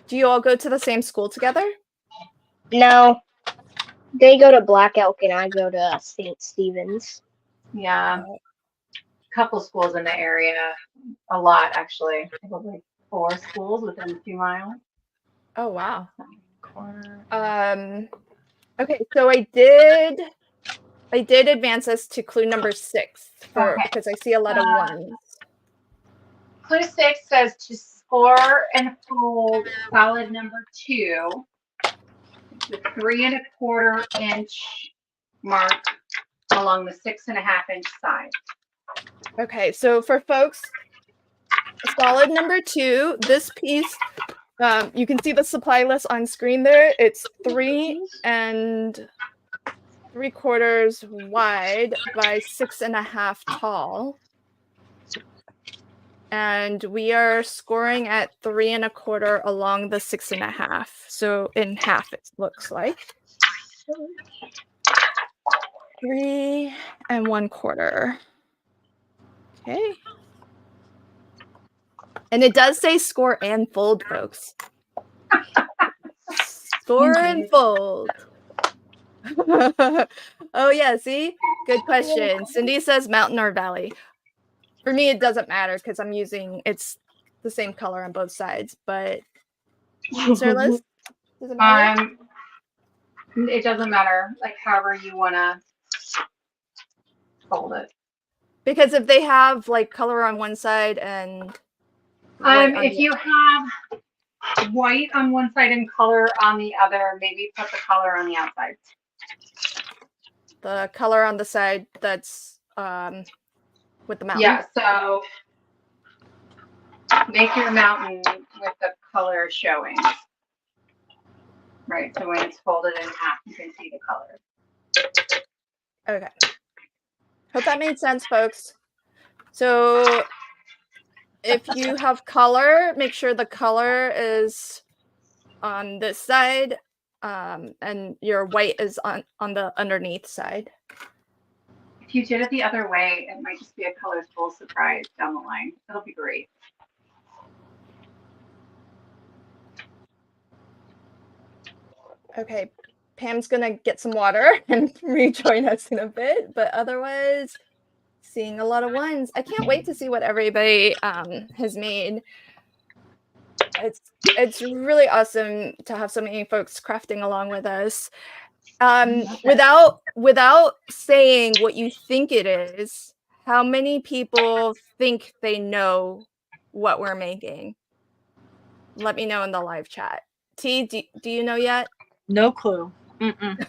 Do you all go to the same school together? No. They go to Black Elk and I go to St. Stephen's. Yeah. Couple schools in the area. A lot, actually. Probably 4 schools within a few miles. Oh, wow. Okay, so I did advance us to clue number 6 because I see a lot of ones. Clue 6 says to score and fold solid number 2, the 3 1/4 inch mark along the 6 1/2 inch side. Okay, so for folks, solid number 2, this piece, you can see the supply list on screen there. It's 3 3/4 wide by 6 1/2 tall. And we are scoring at 3 1/4 along the 6 1/2. So in half, it looks like 3 1/4. Okay. And it does say score and fold, folks. Score and fold. Oh, yeah, see? Good question. Cindy says mountain or valley. For me, it doesn't matter because it's the same color on both sides. But Sir Liz, does it matter? It doesn't matter, like however you want to fold it. Because if they have like color on one side and if you have white on one side and color on the other, maybe put the color on the outside. The color on the side that's with the mountain. Yeah, so make your mountain with the color showing. Right, so when it's folded in half, you can see the color. Okay. Hope that made sense, folks. So if you have color, make sure the color is on this side, and your white is on the underneath side. If you did it the other way, it might just be a colorful surprise down the line. It'll be great. Okay, Pam's gonna get some water and rejoin us in a bit, but otherwise, seeing a lot of ones. I can't wait to see what everybody has made. It's really awesome to have so many folks crafting along with us. Okay. Without saying what you think it is, how many people think they know what we're making? Let me know in the live chat. T, do you know yet? No clue. Mm-mm.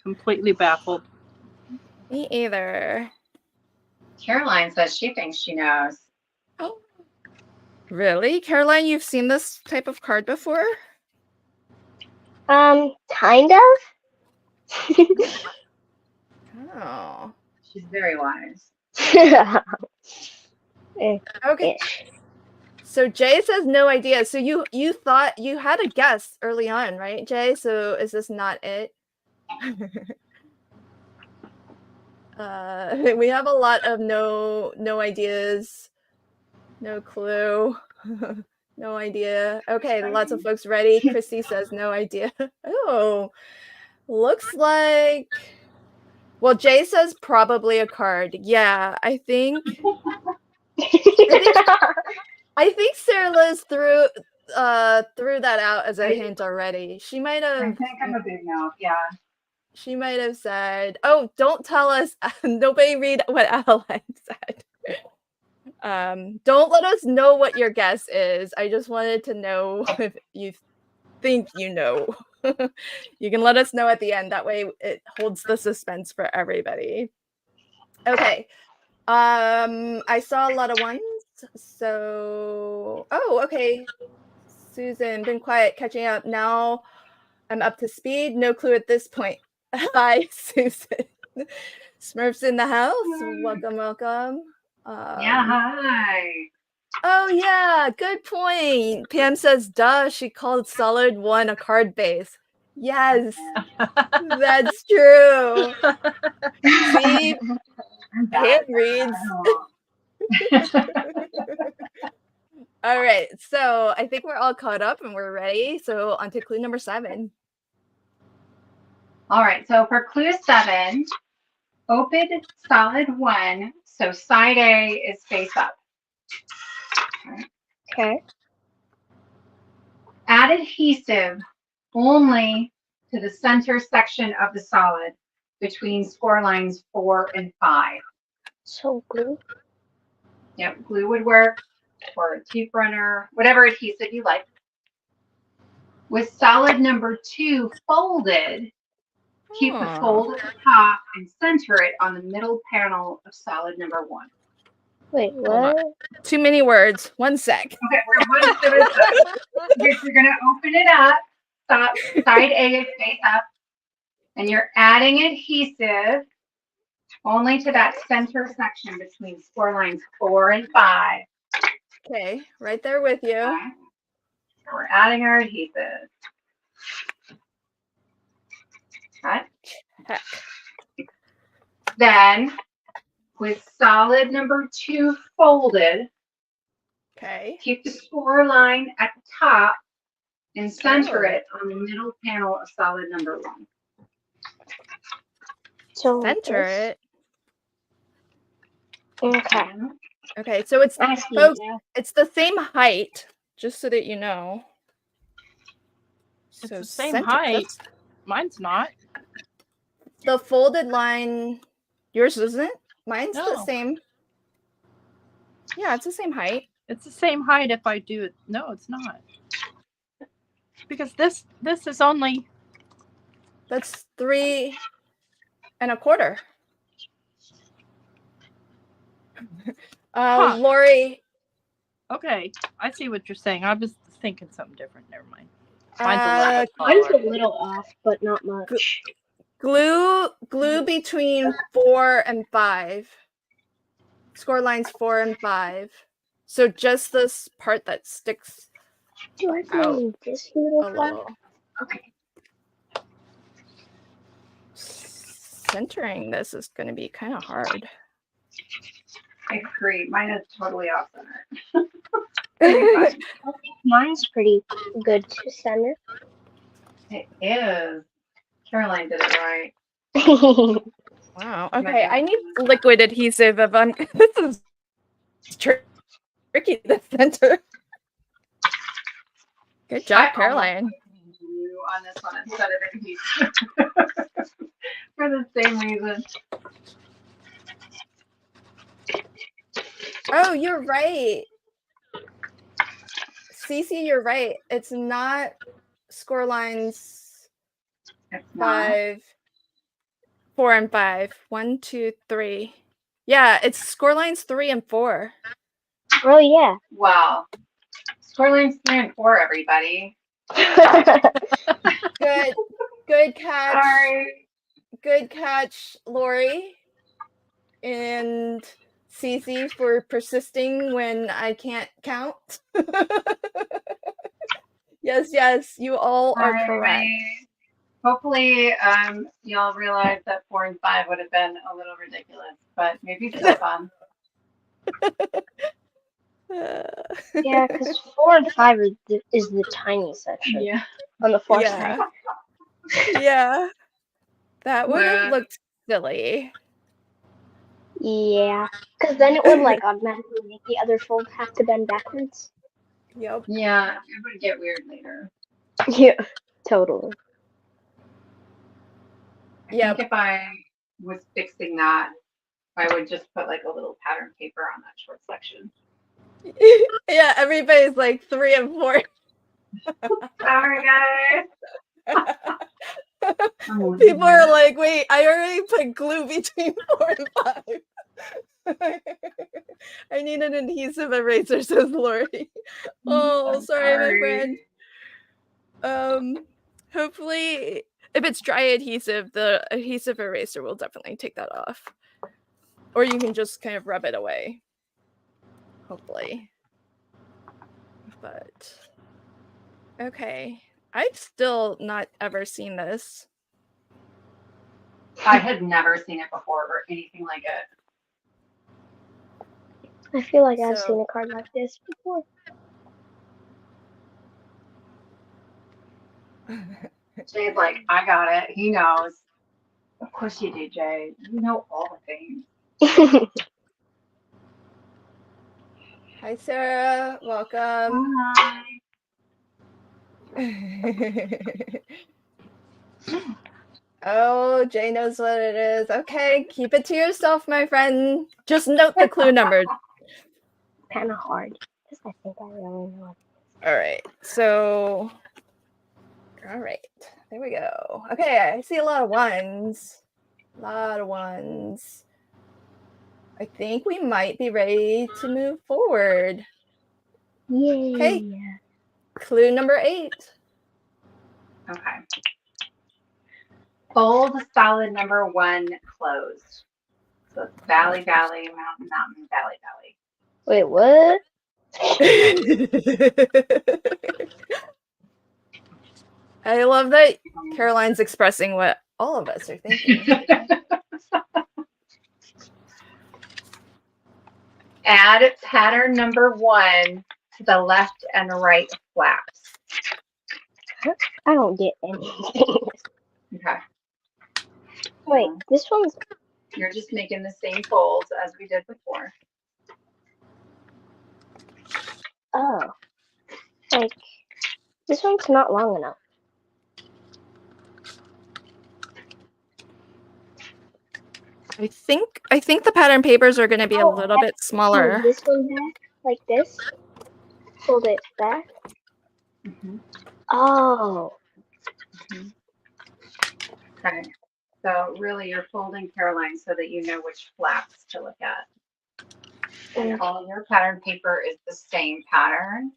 Completely baffled. Me either. Caroline says she thinks she knows. Oh, really? Caroline, you've seen this type of card before? Kind of. Oh. She's very wise. Okay. So Jay says no idea. So you thought you had a guess early on, right, Jay? So is this not it? We have a lot of no ideas, no clue, no idea. Okay, lots of folks ready. Christy says no idea. Oh, looks like. Well, Jay says probably a card. Yeah, I think Sarah Liz threw that out as a hint already. She might I have. think I'm a big no. Yeah. She might have said, "Oh, don't tell us." Nobody read what Adeline said. Don't let us know what your guess is. I just wanted to know if you think you know. You can let us know at the end. That way it holds the suspense for everybody. Okay. I saw a lot of ones. So, oh, okay. Susan, been quiet, catching up. Now I'm up to speed. No clue at this point. Hi, Susan. Smurfs in the house. Welcome, welcome. Yeah, hi. Oh, yeah, good point. Pam says, duh, she called Solid 1 a card base. Yes, that's true. See, Pam reads. All right, so I think we're all caught up and we're ready. So on to clue number 7. All right, so for clue 7, open solid 1, so side A is face up. Okay. Add adhesive only to the center section of the solid between score lines 4 and 5. So glue. Yep, glue would work, or a teeth runner, whatever adhesive you like. With solid number 2 folded, keep the fold at the top and center it on the middle panel of solid number 1. Wait, what? Too many words. 1 sec. Okay, we're one step at a time. You're going to open it up. Side A is face up. And you're adding adhesive only to that center section between score lines 4 and 5. Okay, right there with you. Okay. So we're adding our adhesive. Okay. Heck. Then, with solid number 2 folded, Okay. keep the score line at the top and center Oh. it on the middle panel of solid number 1. So Center this- it. Okay. Okay, so it's I see folks, it now. it's the same height, just so that you know. It's So the same center- height. that's- Mine's not. The folded line, yours isn't? Mine's the No. same. Yeah, it's the same height. It's the same height if I do it. No, it's not. Because this is only. That's 3 1/4. Huh. Lori, Okay, I see what you're saying. I was thinking something different. Never mind. Mine's a little Mine's taller. a little off, but not much. glue between 4 and 5. Score lines 4 and 5. So just this part that sticks Do I out find this a little flap? little. Okay. Centering this is going to be kind of hard. I agree. Mine is totally off center. Mine's pretty good to center. It is. Caroline did it right. Wow. Okay, I need liquid adhesive if I'm. This is tricky to center. Good job, I almost Caroline. put you on this one instead of adhesive for the same reason. Oh, you're right. Cece, you're right. It's not score lines It's not. 4 and 5. 1, 2, 3. Yeah, it's score lines 3 and 4. Oh yeah. Well, score lines 3 and 4, everybody. Good catch. Sorry. Good catch, Lori and Cece, for persisting when I can't count. Yes, you all are correct. Hopefully, y'all realize that 4 and 5 would have been a little ridiculous, but maybe still fun. Yeah, because 4 and 5 is the tiny section. Yeah. On the far Yeah. side. Yeah. That would have Yeah. looked silly. Yeah, because then it would like automatically make the other fold have to bend backwards. Yep. Yeah, it would get weird later. Yeah, totally. I Yep. think if I was fixing that, I would just put like a little pattern paper on that short section. Yeah, everybody's like 3 and 4. Sorry, guys. People are like, wait, I already put glue between 4 and 5. I need an adhesive eraser, says Lori. Oh, sorry, my friend. Hopefully, if it's dry adhesive, the adhesive eraser will definitely take that off. Or you can just kind of rub it away. Hopefully. But okay. I've still not ever seen this. I had never seen it before or anything like it. I feel like I've seen a card like this before. Jay's like, I got it. He knows. Of course you do, Jay. You know all the things. Hi, Sarah. Welcome. Hi. Oh, Jay knows what it is. Okay, keep it to yourself, my friend. Just note the clue number. Kind of hard because I think I really know it. All right. So, all right. There we go. Okay, I see a lot of ones. I think we might be ready to move forward. Yay! Okay. Clue number 8. Okay. Fold solid number 1 closed. So it's valley, valley, mountain, mountain, valley, valley. Wait, what? I love that Caroline's expressing what all of us are thinking. Add pattern number 1 to the left and right flaps. I don't get anything. Okay. Wait, this one's... You're just making the same folds as we did before. Oh. Like, this one's not long enough. I think the pattern papers are going to be a little bit smaller. This one back, like this. Hold it back. Mm-hmm. Oh. Mm-hmm. Okay. So really you're folding, Caroline, so that you know which flaps to look at. And all your pattern paper is the same pattern.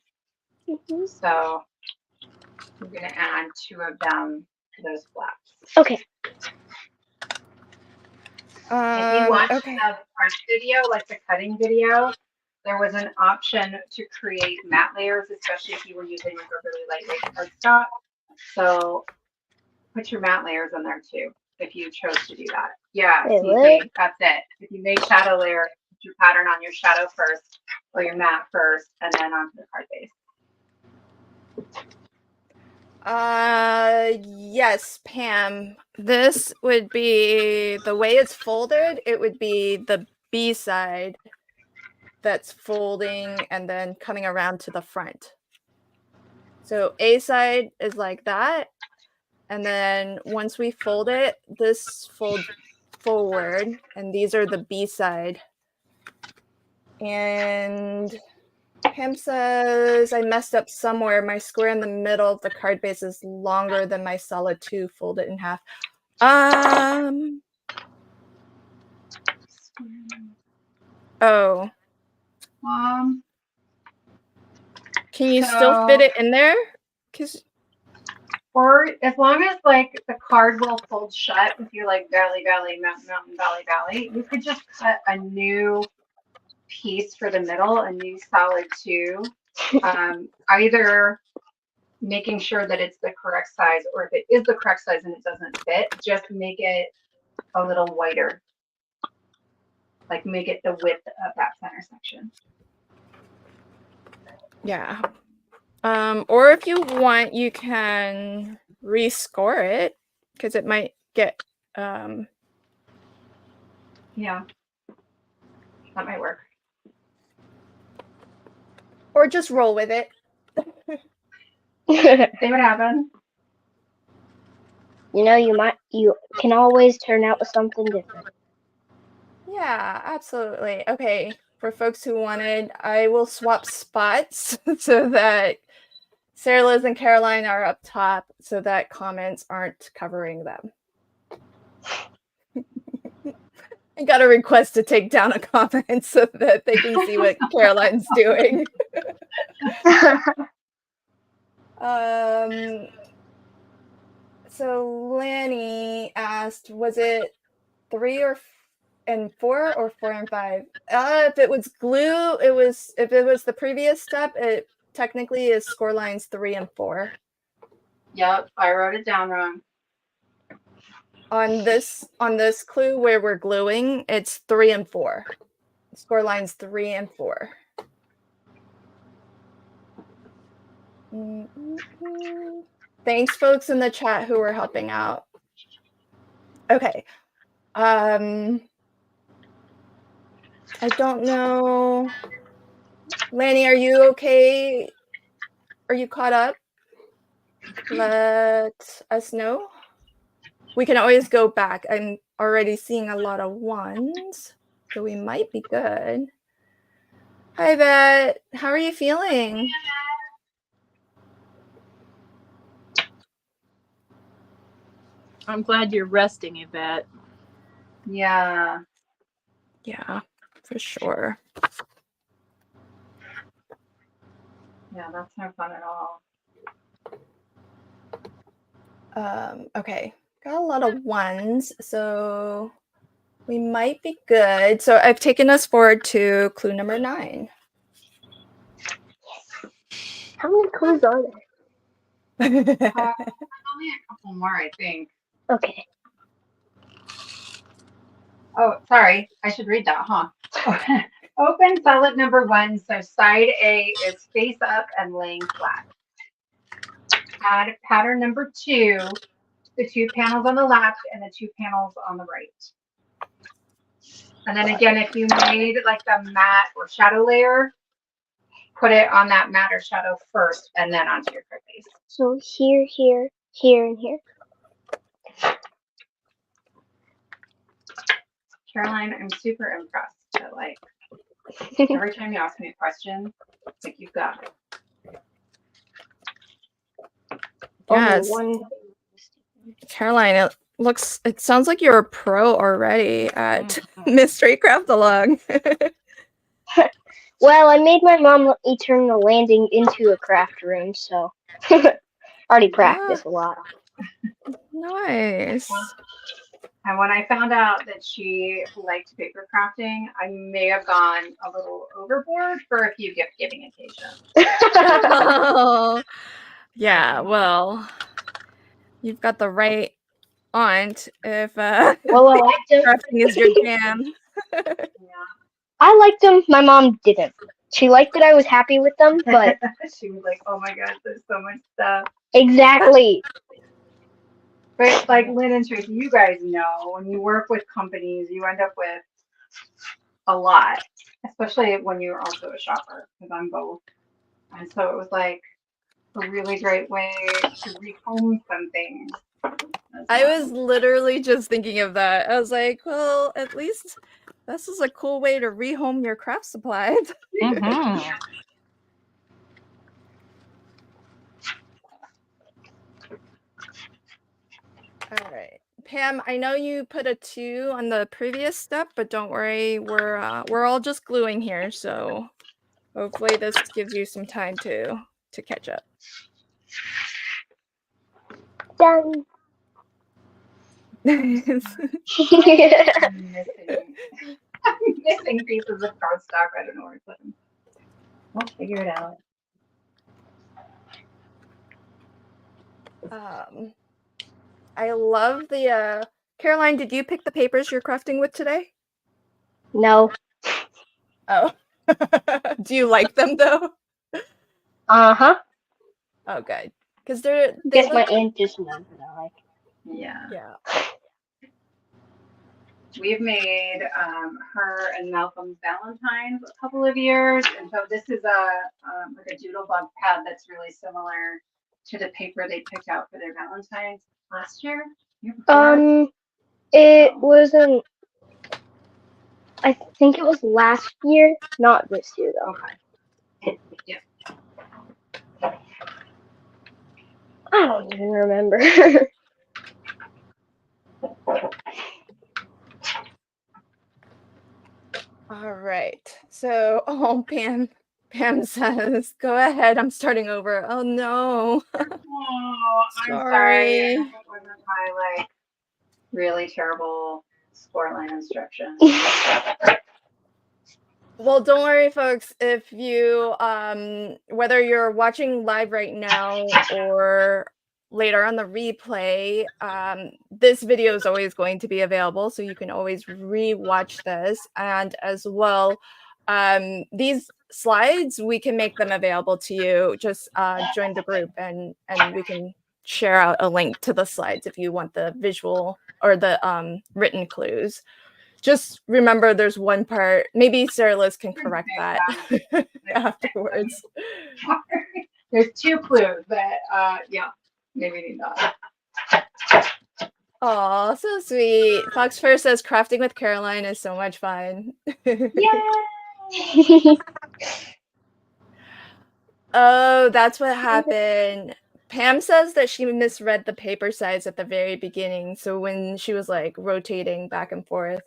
Mm-hmm. So I'm going to add 2 of them to those flaps. Okay. If you watched the front video, like the cutting video, there was an option to create mat layers, especially if you were using like a really lightweight cardstock. So put your mat layers in there too, if you chose to do that. Yeah, see, that's it. If you made shadow layer, put your pattern on your shadow first or your mat first, and then onto the card base. Yes, Pam. This would be the way it's folded. It would be the B side that's folding and then coming around to the front. So A side is like that. And then once we fold it, this folds forward. And these are the B side. And Pam says I messed up somewhere. My square in the middle of the card base is longer than my solid 2 folded in half. Oh. Can you still fit it in there? Or as long as like the card will fold shut with your like valley, mountain, valley, you could just cut a new piece for the middle, a new solid 2. Either making sure that it's the correct size, or if it is the correct size and it doesn't fit, just make it a little wider. Like make it the width of that center section. Yeah. Or if you want, you can rescore it because it might get Yeah, that might work. Or just roll with it. See what happens. You know, you can always turn out with something different. Yeah, absolutely. Okay, for folks who wanted, I will swap spots so that Sarah Liz and Caroline are up top so that comments aren't covering them. I got a request to take down a comment so that they can see what Caroline's doing. So Lanny asked, was it 3 and 4 or 4 and 5? If it was glue, if it was the previous step, it technically is score lines 3 and 4. Yep, I wrote it down wrong. On this clue where we're gluing, it's 3 and 4. Score lines 3 and 4. Thanks, folks in the chat who were helping out. Okay. I don't know. Lanny, are you okay? Are you caught up? Let us know. We can always go back. I'm already seeing a lot of 1s, so we might be good. Hi, Bet. How are you feeling? I'm glad you're resting, Yvette. Yeah. Yeah, for sure. Yeah, that's no fun at all. Okay, got a lot of 1s, so we might be good. So I've taken us forward to clue number 9. How many clues are there? Only a couple more, I think. Okay. Oh, sorry. I should read that, huh? Open solid number 1. So side A is face up and laying flat. Add pattern number 2, the 2 panels on the left and the 2 panels on the right. And then again, if you made like the matte or shadow layer, put it on that matte or shadow first and then onto your card base. So here, here, here, and here. Caroline, I'm super impressed that like every time you ask me a question, like you've got it. Yes. Caroline, it sounds like you're a pro already at Mystery Craft Along. Well, I made my mom let me turn the landing into a craft room, so already practiced a lot. Nice. And when I found out that she liked paper crafting, I may have gone a little overboard for a few gift giving occasions. Oh, yeah, well, you've got the right aunt if well, I liked them. crafting is your jam. Yeah. I liked them. My mom didn't. She liked that I was happy with them, but she was like, "Oh my gosh, there's so much stuff." exactly. But like Lynn and Tracy, you guys know when you work with companies, you end up with a lot, especially when you're also a shopper, because I'm both. And so it was like, a really great way to rehome something. I was literally just thinking of that. I was like, well, at least this is a cool way to rehome your craft supplies. Mm-hmm. All right. Pam, I know you put a 2 on the previous step, but don't worry, we're all just gluing here, so hopefully this gives you some time to catch up. Done. I'm missing pieces of cardstock. I don't know where to put them. We'll figure it out. I love the Caroline, did you pick the papers you're crafting with today? No. Oh. Do you like them though? Uh-huh. Oh, good. Because they Guess my look. aunt just knows what I like. Yeah. Yeah. We've made her and Malcolm's Valentine's a couple of years, and so this is like a doodle bug pad that's really similar to the paper they picked out for their Valentine's last year. Year before? It wasn't. I think it was last year, not this year though. Okay. Yeah. I don't even remember. All right. So, oh, Pam says, "Go ahead. I'm starting over." Oh no. Oh, I'm sorry. Sorry. That wasn't my like really terrible scoreline instructions. Well, don't worry, folks. If you, whether you're watching live right now or later on the replay, this video is always going to be available, so you can always re-watch this. And as well, these slides, we can make them available to you. Just join the group, and we can share out a link to the slides if you want the visual or the written clues. Just remember there's one part, maybe Sarah Liz can correct that afterwards. There's 2 clues, but yeah, maybe need that. Oh, so sweet. Fox First says crafting with Caroline is so much fun. Yay! Oh, that's what happened. Pam says that she misread the paper size at the very beginning. So when she was like rotating back and forth,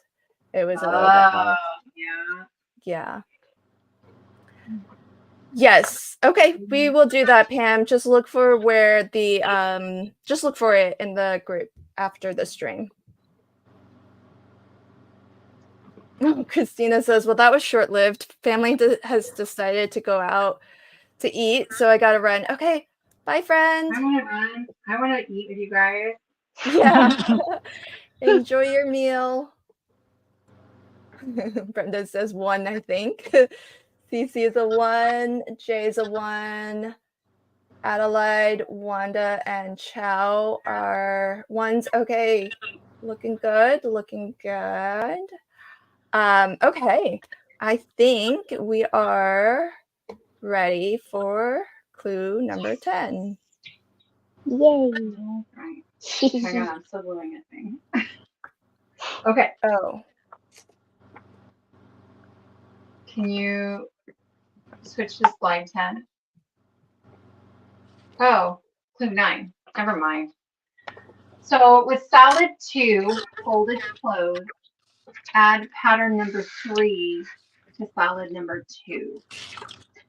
it was a little bit off. Yeah. Yeah. Yes. Okay, we will do that, Pam. Just look for where the just look for it in the group after the stream. Oh, Christina says, "Well, that was short-lived. Family has decided to go out to eat, so I gotta run." Okay, bye, friend. I want to run. I want to eat with you guys. Yeah. Enjoy your meal. Brenda says 1, I think. Cece is a 1. Jay is a 1. Adelaide, Wanda, and Chow are 1s. Okay, looking good. Looking good. Okay, I think we are ready for clue number 10. Yay. Right. Hang on, I'm still doing a thing. Okay. Oh. Can you switch to slide 10? Oh, clue 9. Never mind. So with solid 2, folded closed, add pattern number 3 to solid number 2.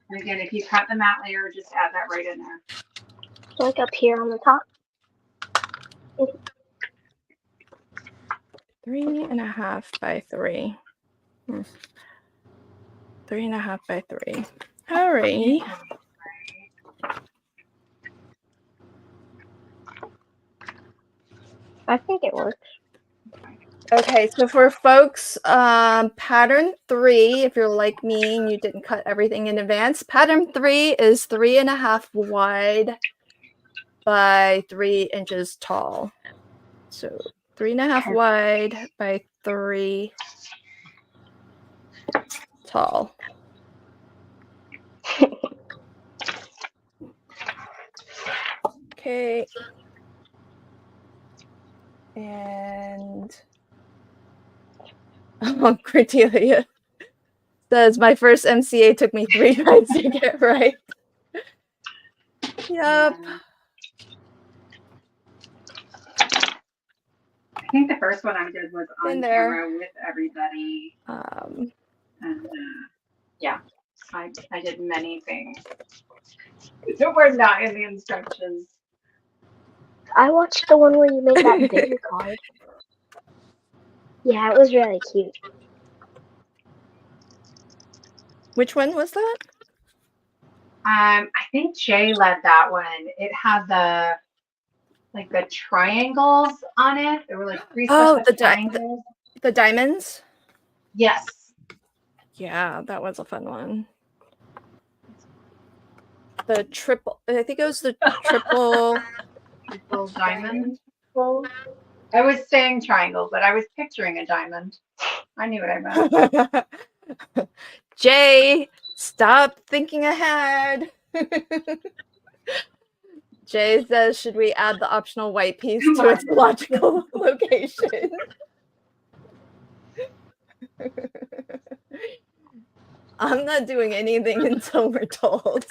And again, if you cut the mat layer, just add that right in there. Like up here on the top. 3.5 by 3. 3.5 by 3. All right. I think it works. Okay, so for folks, pattern 3, if you're like me and you didn't cut everything in advance, pattern 3 is 3.5 wide by 3 inches tall. So 3.5 wide by 3 tall. Okay. And Cordelia says my first MCA took me 3 tries to get right. Yep. Yeah. I think the first one I did was on camera with everybody. And yeah, I did many things that were not in the instructions. I watched the one where you made that bigger card. Yeah, it was really cute. Which one was that? I think Jay led that one. It had the triangles on it. There were like 3 sets of triangles. The diamonds? Yes. Yeah, that was a fun one. The triple, I think it was the triple diamond. I was saying triangle, but I was picturing a diamond. I knew what I meant. Jay, stop thinking ahead. Jay says, should we add the optional white piece to its logical location? I'm not doing anything until we're told.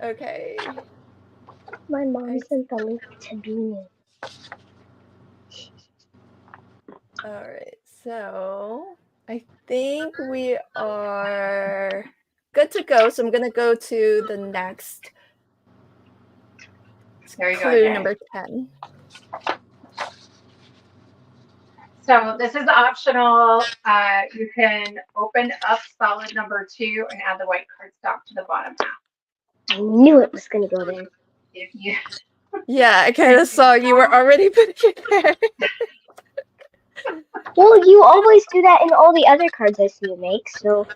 Okay. My mom sent the link to Beanie. All right, so I think we are good to go. So I'm going to go to the next clue, number 10. So this is optional. You can open up solid number 2 and add the white cardstock to the bottom half. I knew it was going to go there. If you Yeah, I kind of saw you were already putting it there. Well, you always do that in all the other cards I see you make, so.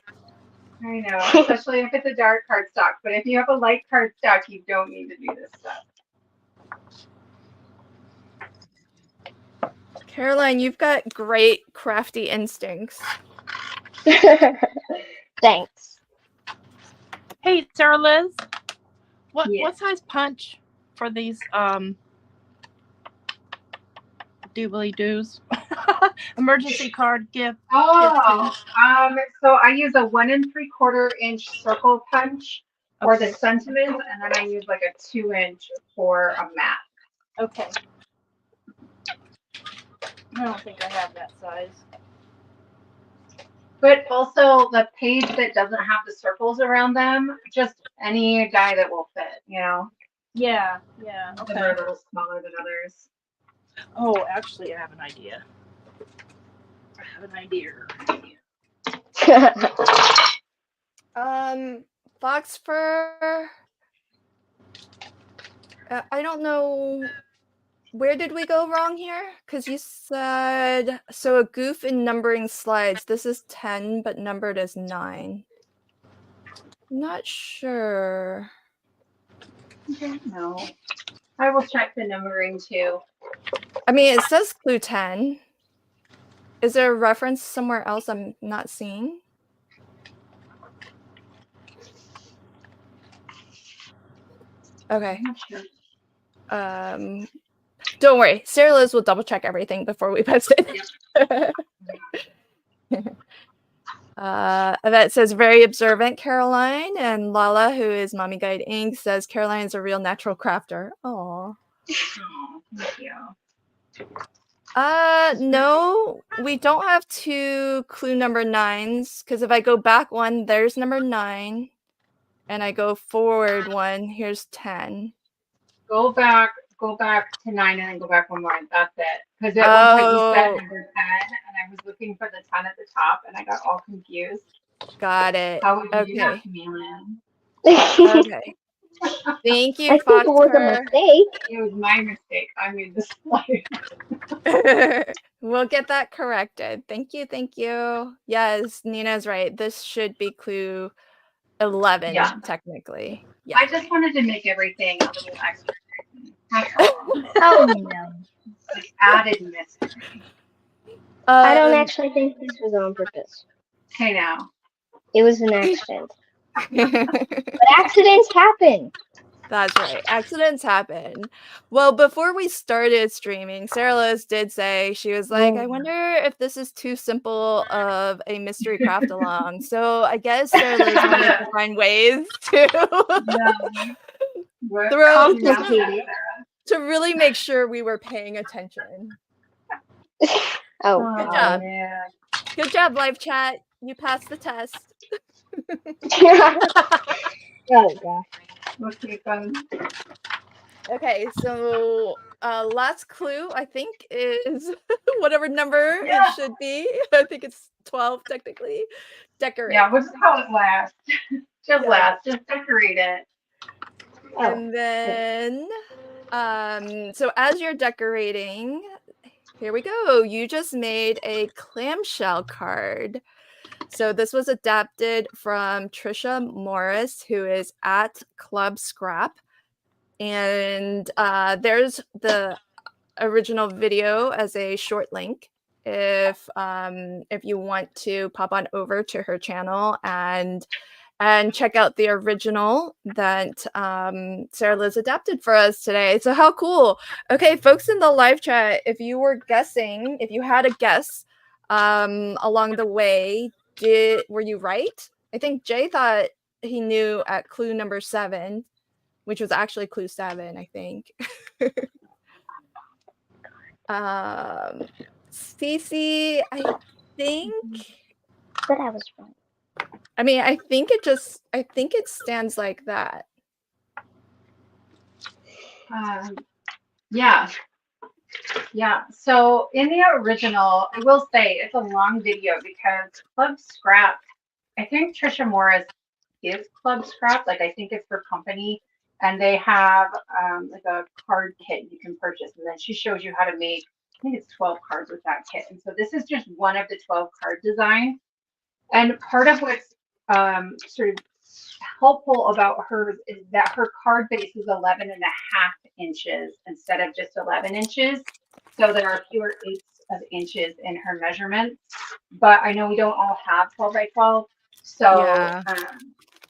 I know, especially if it's a dark cardstock. But if you have a light cardstock, you don't need to do this stuff. Caroline, you've got great crafty instincts. Thanks. Hey, Sarah Liz, what Yes. size punch for these doobly-doos? Emergency card gift. Oh, so I use a 1 3/4 inch circle punch for the sentiments, and then I use like a 2 inch for a mat. Okay. I don't think I have that size. But also the page that doesn't have the circles around them, just any die that will fit, you know? Yeah, okay. Some are a little smaller than others. Oh, actually, I have an idea. Fox fur. I don't know. Where did we go wrong here? Because you said, so a goof in numbering slides. This is 10, but numbered as 9. Not sure. No. I will check the numbering too. I mean, it says clue 10. Is there a reference somewhere else I'm not seeing? Okay. Don't worry. Sarah Liz will double check everything before we post it. That says very observant Caroline, and Lala, who is Mommy Guide Inc., says Caroline is a real natural crafter. Aw. Thank you. No, we don't have 2 clue number 9s, because if I go back 1, there's number 9, and I go forward 1, here's 10. Go back to 9 and then go back 1 more. That's it. Because at one point you said number 10, and I was looking for the 10 at the top, and I got all confused. Got it. How would you do that to me, Lynn? Okay. Thank you, I think it was a mistake. It was my mistake. I made this slide. We'll get that corrected. Thank you. Thank you. Yes, Nina's right. This should be clue 11, technically. Yeah. I just wanted to make everything a little extra. Oh, no. Like added mystery. I don't actually think this was on purpose. Okay, now. It was an accident. But Accidents happen. That's right. Accidents happen. Well, before we started streaming, Sarah Liz did say, she was like, I wonder if this is too simple of a mystery craft along. So I guess Sarah Liz wanted to find ways to What? throw Complicated. to really make sure we were paying attention. Oh, Good Oh, job. man. Good job, live chat. You passed the test. oh gosh. Okay, fun. Okay, so last clue I think is whatever number Yeah. it should be. I think it's 12 technically. Decorate. Yeah, we'll just call it last. Just Yeah. last. Just decorate it. Oh, And then so as you're decorating, here we go. You just made a clamshell card. So this was adapted from Trisha Morris, who is at Club Scrap. And there's the original video as a short link if you want to pop on over to her channel and check out the original that Sarah Liz adapted for us today. So how cool. Okay, folks in the live chat, if you were guessing, if you had a guess along the way, were you right? I think Jay thought he knew at clue number 7, which was actually clue 7, I think. Cece, I think, but I was wrong. I mean, I think it stands like that. Yeah. Yeah. So in the original, I will say it's a long video because Club Scrap, I think Trisha Morris is Club Scrap. Like I think it's her company. And they have like a card kit you can purchase. And then she shows you how to make, I think it's 12 cards with that kit. And so this is just one of the 12 card designs. And part of what's sort of helpful about hers is that her card base is 11 and a half inches instead of just 11 inches. So there are fewer eighths of inches in her measurements. But I know we don't all have 12 by 12. So, Yeah.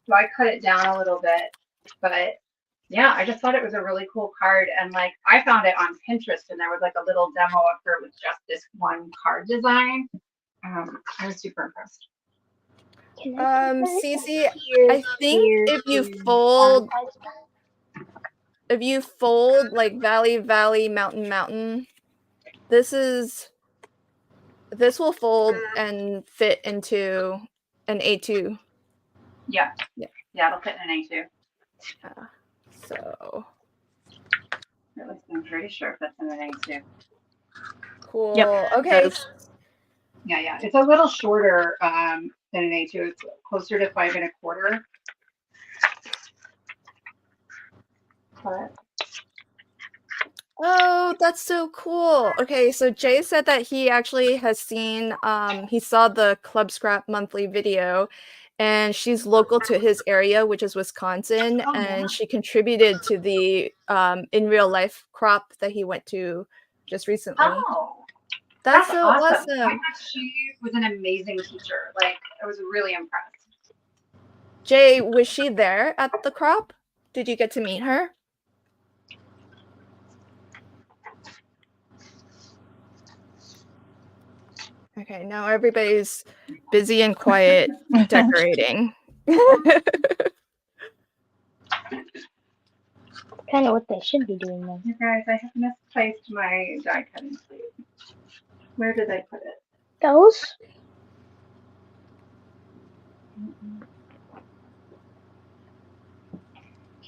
So I cut it down a little bit. But yeah, I just thought it was a really cool card. And like I found it on Pinterest and there was like a little demo of her with just this one card design. I was super impressed. Cece, I think if you fold like valley, mountain, this will fold and fit into an A2. Yeah. Yeah. Yeah, it'll fit in an A2. So. At least I'm pretty sure it fits in an A2. Cool. Yep. Okay. Yeah. It's a little shorter than an A2. It's closer to 5 1/4. But Oh, that's so cool. Okay, so Jay said that he actually has seen, he saw the Club Scrap monthly video, and she's local to his area, which is Wisconsin, and she contributed to the in real life crop that he went to just recently. oh, That's so awesome. I awesome. thought she was an amazing teacher. Like I was really impressed. Jay, was she there at the crop? Did you get to meet her? Okay, now everybody's busy and quiet decorating. Kind of what they should be doing then. You guys, I have misplaced my die cutting plate. Where did I put it? Those?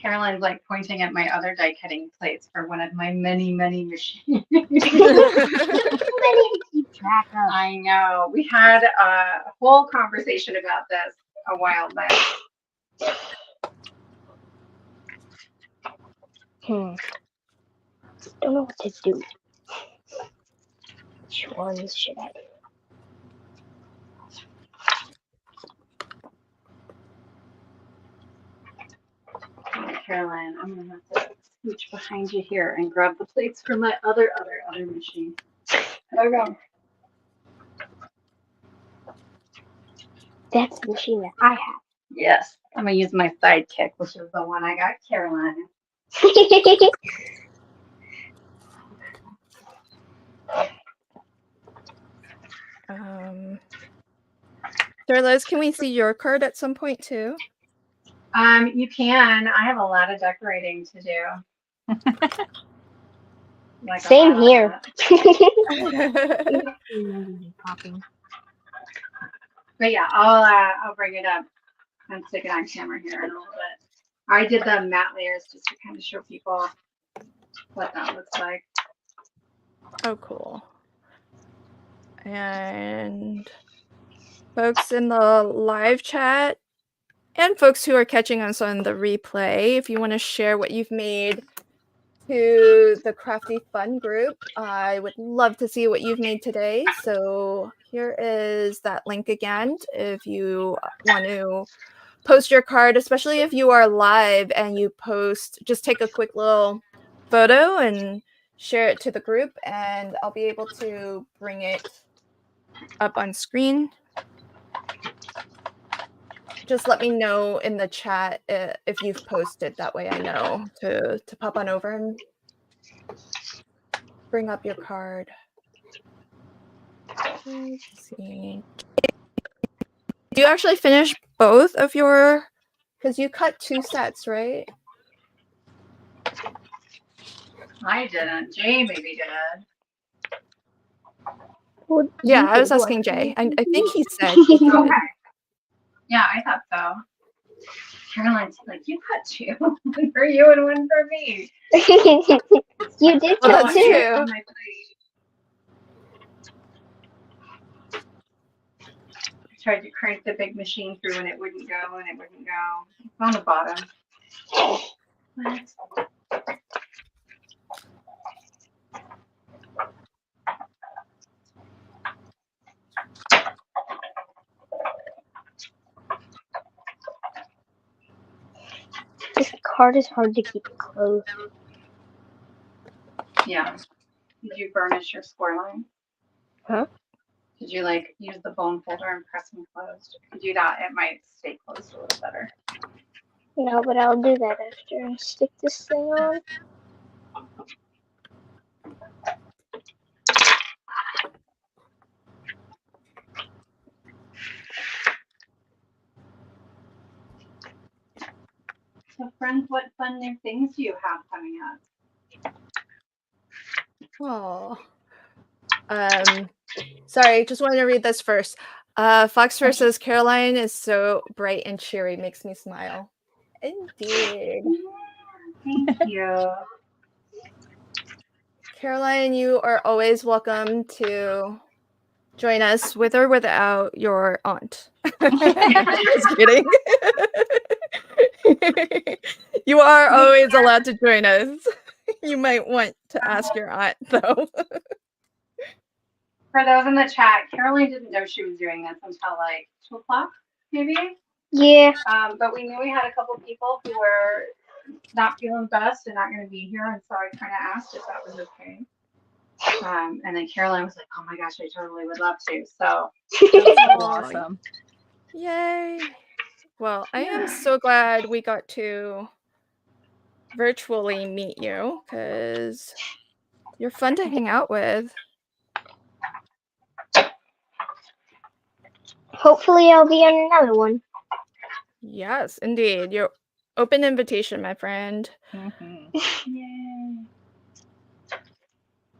Caroline's like pointing at my other die cutting plates for one of my many machines. Too many to keep track of. I know. We had a whole conversation about this a while back. Don't know what to do. Which ones should I do? Caroline, I'm gonna have to scooch behind you here and grab the plates from my other machine. There we go. That's the machine that I have. Yes. I'm going to use my sidekick, which is the one I got Caroline. Liz, can we see your card at some point too? You can. I have a lot of decorating to do. Like Same here. But yeah, I'll bring it up and stick it on camera here in a little bit. I did the matte layers just to kind of show people what that looks like. Oh, cool. And folks in the live chat and folks who are catching us on the replay, if you want to share what you've made to the Crafty Fun group, I would love to see what you've made today. So here is that link again if you want to post your card, especially if you are live and you post, just take a quick little photo and share it to the group, and I'll be able to bring it up on screen. Just let me know in the chat if you've posted. That way I know to pop on over and bring up your card. Let's see. Do you actually finish both of your, because you cut 2 sets, right? I didn't. Jay maybe did. Yeah, I was asking Jay. I think he said he did. Okay. Yeah, I thought so. Caroline's like, you cut 2. One for you and one for me. You did Well, cut that's 2. true. On my plate. I tried to crank the big machine through and it wouldn't go and it wouldn't go. It's on the bottom. What? This card is hard to keep closed. Yeah. Did you burnish your score line? Huh? Did you like use the bone folder and press them closed? If you do that, it might stay closed a little better. No, but I'll do that after I stick this thing on. So friends, what fun new things do you have coming up? Oh. Sorry, just wanted to read this first. Fox versus Caroline is so bright and cheery, makes me smile. Indeed. Thank you. Caroline, you are always welcome to join us with or without your aunt. Just kidding. You are always allowed to join us. You might want to ask your aunt, though. For those in the chat, Caroline didn't know she was doing this until like 2 o'clock, maybe. Yeah. But we knew we had a couple people who were not feeling best and not going to be here, and so I kind of asked if that was okay. And then Caroline was like, "Oh my gosh, I totally would love to." So Awesome. Yay. Well, I am so glad we got to virtually meet you because you're fun to hang out with. Hopefully I'll be on another one. Yes, indeed. Your open invitation, my friend. Yay.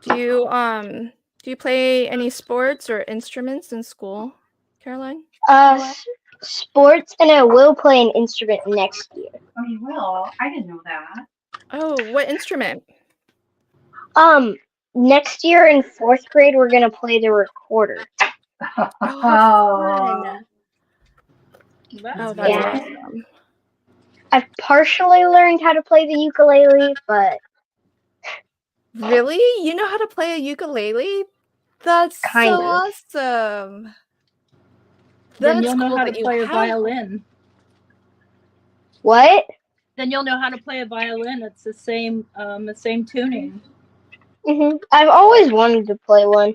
Do you play any sports or instruments in school, Caroline? Sports, and I will play an instrument next year. Oh, you will? I didn't know that. Oh, what instrument? Next year in 4th grade, we're gonna play the recorder. Oh, fun. That's That's Yeah. awesome. I've partially learned how to play the ukulele, but Really? You know how to play a ukulele? That's Kind so of. awesome. Then That's you'll know cool how that to you play a have- violin. what? Then you'll know how to play a violin. It's the same tuning. I've always wanted to play one,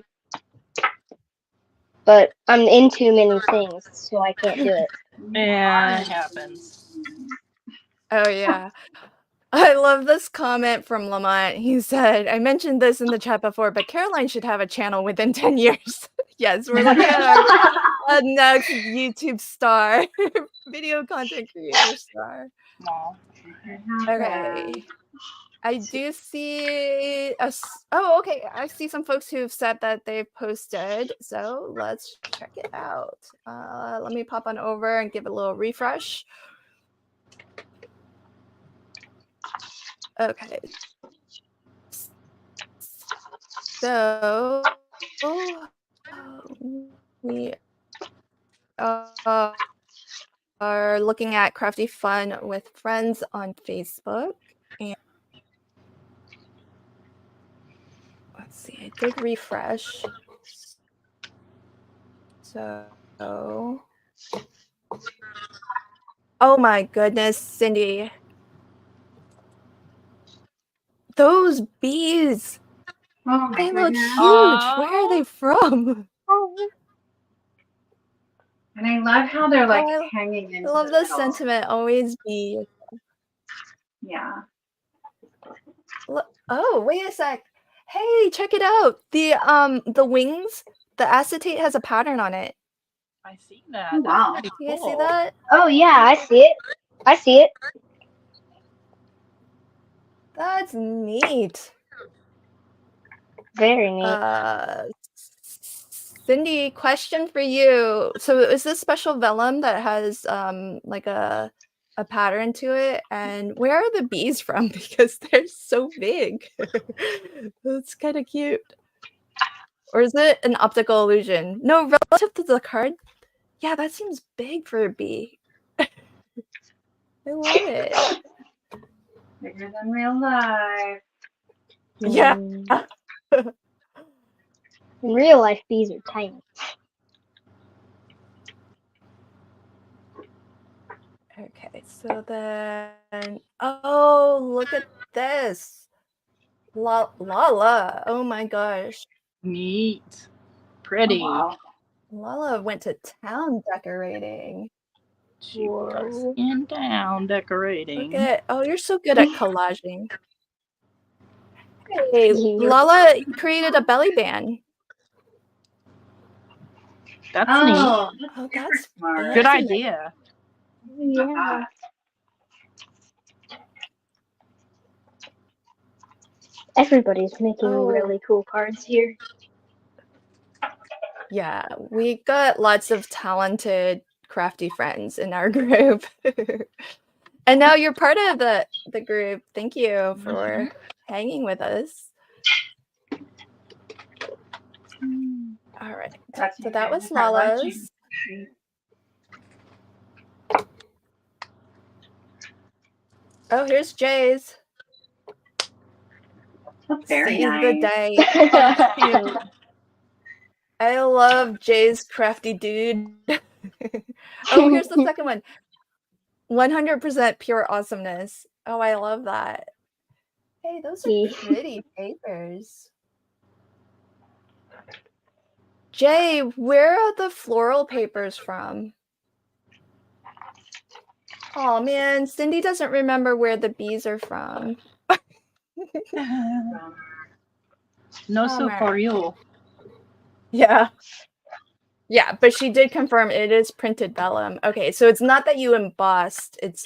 but I'm in too many things, so I can't do it. Yeah, it happens. Oh, yeah. I love this comment from Lamont. He said, I mentioned this in the chat before, but Caroline should have a channel within 10 years. Yes, we're looking at our next YouTube star, video content creator star. Aw. Okay. I do see oh, okay. I see some folks who've said that they've posted, so let's check it out. Let me pop on over and give it a little refresh. Okay. So we are looking at Crafty Fun with Friends on Facebook. And let's see, I did refresh. So, oh my goodness, Cindy. Those bees, Oh my they look goodness. huge. Where are they from? And I love how they're like I hanging into love the the middle. sentiment, always be. Yeah. Oh, wait a sec. Hey, check it out. The wings, the acetate has a pattern on it. I see that. Oh, wow. That's pretty Do you guys see cool. that? Oh yeah, I see it. I see it. That's neat. Very neat. Cindy, question for you. So is this special vellum that has like a pattern to it? And where are the bees from? Because they're so big. That's kind of cute. Or is it an optical illusion? No, relative to the card. Yeah, that seems big for a bee. I love it. Bigger than real life. Yeah. In real life, bees are tiny. Okay, so then, oh, look at this. Lala. Oh my gosh. Neat. Pretty. Oh, wow. Lala went to town decorating. She was in town decorating. Look at, oh, you're so good at collaging. Hey, Lala created a belly band. That's Oh, neat. Oh, that's smart. Good idea. Yeah. Everybody's making really cool cards here. Yeah, we got lots of talented crafty friends in our group. And now you're part of the group. Thank you for hanging with us. All right. So that was Lala's. Oh, here's Jay's. Very Save nice. the day. That's cute. I love Jay's crafty dude. Oh, here's the second one. 100% pure awesomeness. Oh, I love that. Hey, those are pretty papers. Jay, where are the floral papers from? Oh man, Cindy doesn't remember where the bees are from. No soup for you. Yeah. Yeah, but she did confirm it is printed vellum. Okay, so it's not that you embossed, it's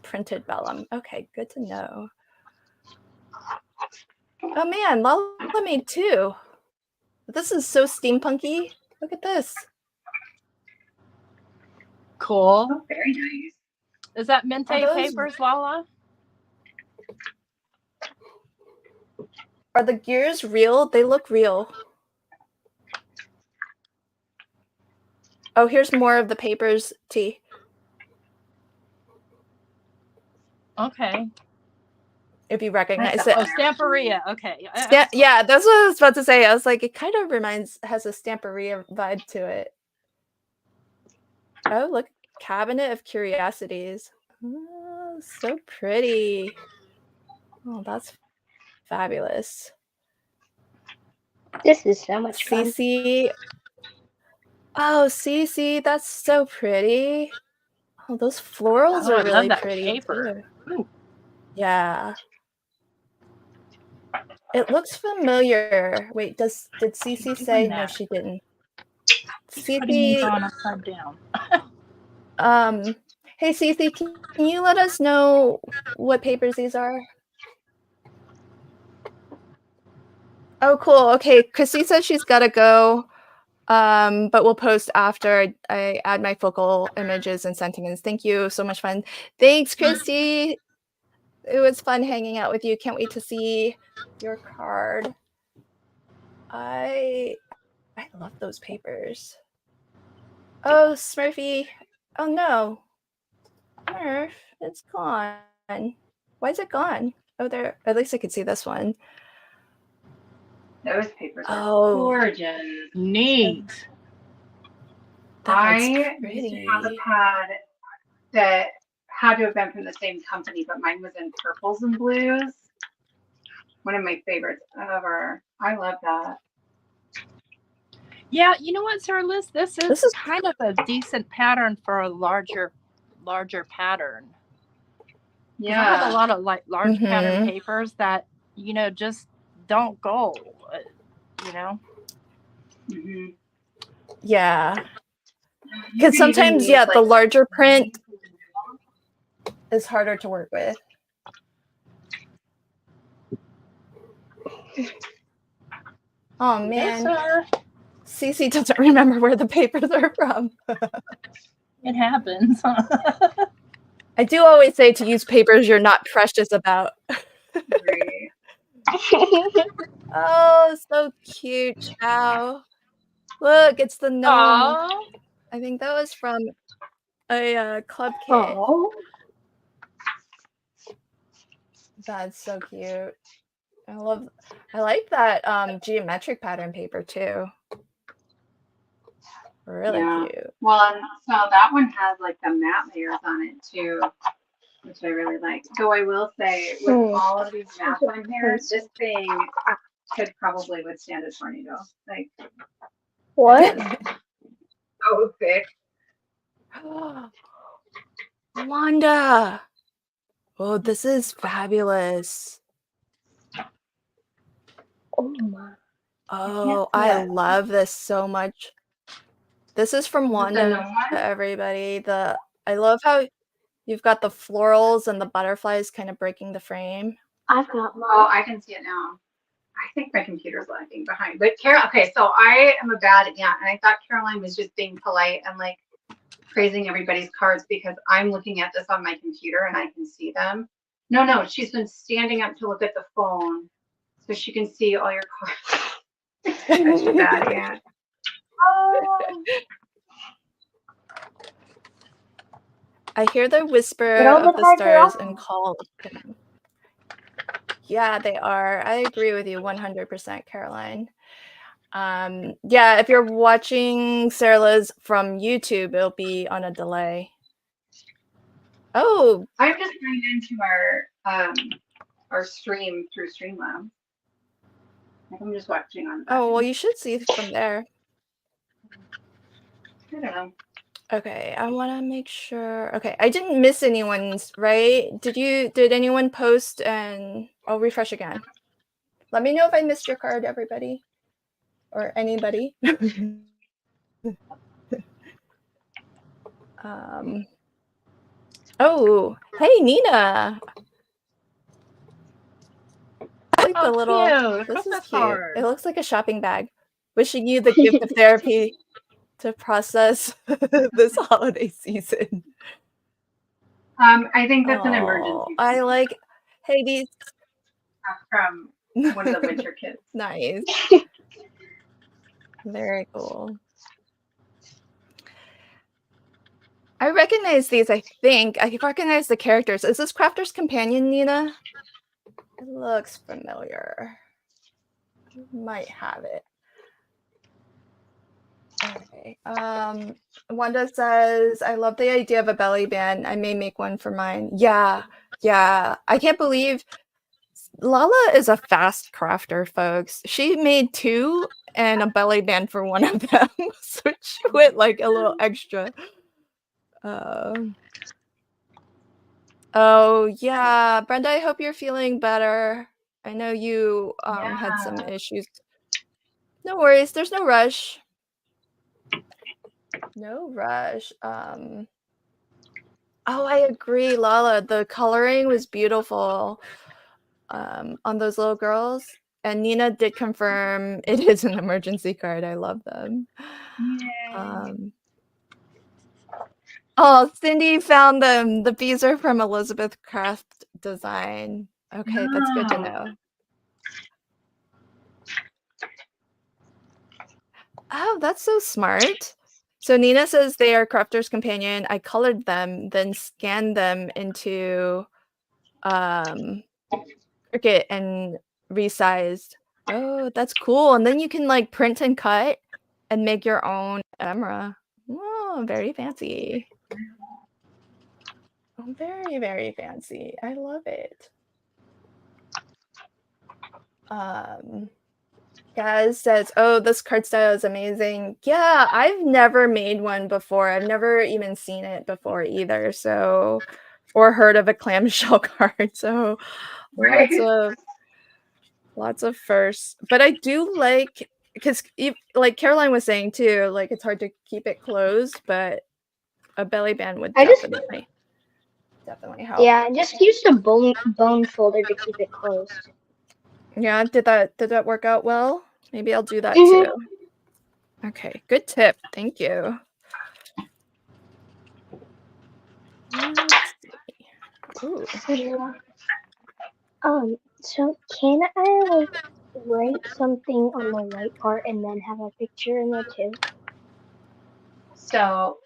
printed vellum. Okay, good to know. Oh man, Lala made two. This is so steampunky. Look at this. Cool. Oh, very nice. Is that Mente papers, Lala? Are the gears real? They look real. Oh, here's more of the papers, T. Okay. If you recognize it. Oh, Stamperia. Okay. Yeah, that's what I was about to say. I was like, it kind of has a Stamperia vibe to it. Oh, look, Cabinet of Curiosities. Oh, so pretty. Oh, that's fabulous. This is so much fun. Cece. Oh, see, that's so pretty. Oh, those florals Oh, are I love really that pretty paper. too. Ooh. Yeah. It looks familiar. Wait, did Cece say? No, that? she didn't. Putting these Cece, on upside down. hey Cece, can you let us know what papers these are? Oh, cool. Okay, Chrissy says she's gotta go. But we'll post after I add my focal images and sentiments. Thank you. So much fun. Thanks, Christy. It was fun hanging out with you. Can't wait to see your card. I love those papers. Oh, Smurfy. Oh no. Smurf, it's gone. Why is it gone? Oh, there. At least I could see this one. Those papers are Oh, gorgeous. Neat. that's I used to have a pretty. pad that had to have been from the same company, but mine was in purples and blues. One of my favorites ever. I love that. Yeah, you know what, Sarah Liz? This This is is kind of a decent pattern for a larger pattern. 'Cause I have a Yeah. lot of like large pattern mm-hmm. papers that, you know, just don't go, you know. Mm-hmm. Yeah. You Because could even sometimes, use yeah, the like larger print is harder to work with. Oh Yes, man, sir. Cece doesn't remember where the papers are from. It happens. I do always say to use papers you're not precious about. Great. Oh, so cute, Chow. Look, it's the gnome. Oh, I think that was from a club kit. Oh, That's so cute. I like that geometric pattern paper too. Really Yeah. cute. Well, and so that one has like the matte layers on it too, which I really like. Though I will say, with all of these mats on here, this thing could probably withstand a tornado. Like, what? so thick. Wanda. Oh, this is fabulous. Oh my. Oh, see I it. love this so much. This is from Is it the Wanda, gnome one? everybody. I love how you've got the florals and the butterflies kind of breaking the frame. I've got Oh, mine. I can see it now. I think my computer's lagging behind. But Carol, okay, so I am a bad aunt, and I thought Caroline was just being polite and like praising everybody's cards because I'm looking at this on my computer and I can see them. No, she's been standing up to look at the phone so she can see all your cards. Such a bad aunt. Oh. I hear the whisper But all the of the cards are stars awesome. and call. Yeah, they are. I agree with you 100%, Caroline. Yeah, if you're watching Sarah Liz from YouTube, it'll be on a delay. Oh, I'm just going into our stream through Streamlabs. Like I'm just watching on the back oh, well, end. you should see from there. I don't know. Okay, I want to make sure. Okay, I didn't miss anyone's, right? Did anyone post? And I'll refresh again. Let me know if I missed your card, everybody. Or anybody. Oh, hey, Nina. I like the oh, little, cute. this is Christmas cute. It card. looks like a shopping bag. Wishing you the gift of therapy to process this holiday season. I think that's an Oh, emergency I like, hey, these. from one of the winter kits. Nice. Very cool. I recognize these, I think. I recognize the characters. Is this Crafter's Companion, Nina? It looks familiar. Might have it. Okay. Wanda says, I love the idea of a belly band. I may make one for mine. Yeah. I can't believe Lala is a fast crafter, folks. She made 2 and a belly band for one of them, so she went like a little extra. Oh yeah, Brenda, I hope you're feeling better. I know you had some issues. No worries, there's no rush. No rush. Oh, I agree, Lala. The coloring was beautiful on those little girls. And Nina did confirm it is an emergency card. I love them. Oh, Cindy found them. The bees are from Elizabeth Craft Design. Okay, that's good to know. Oh, that's so smart. So Nina says they are Crafter's Companion. I colored them, then scanned them into Cricut and resized. Oh, that's cool. And then you can like print and cut and make your own ephemera. Oh, very fancy. Oh, very, very fancy. I love it. Gaz says, oh, this card style is amazing. Yeah, I've never made one before. I've never even seen it before either. So, or heard of a clamshell card. So lots of firsts. But I do like, because like Caroline was saying too, like it's hard to keep it closed, but a belly band would definitely help. Yeah, just use the bone folder to keep it closed. Yeah, did that work out well? Maybe I'll do that too. Okay, good tip. Thank you. Let's see. Ooh. So can I like write something on the white part and then have a picture in there too? So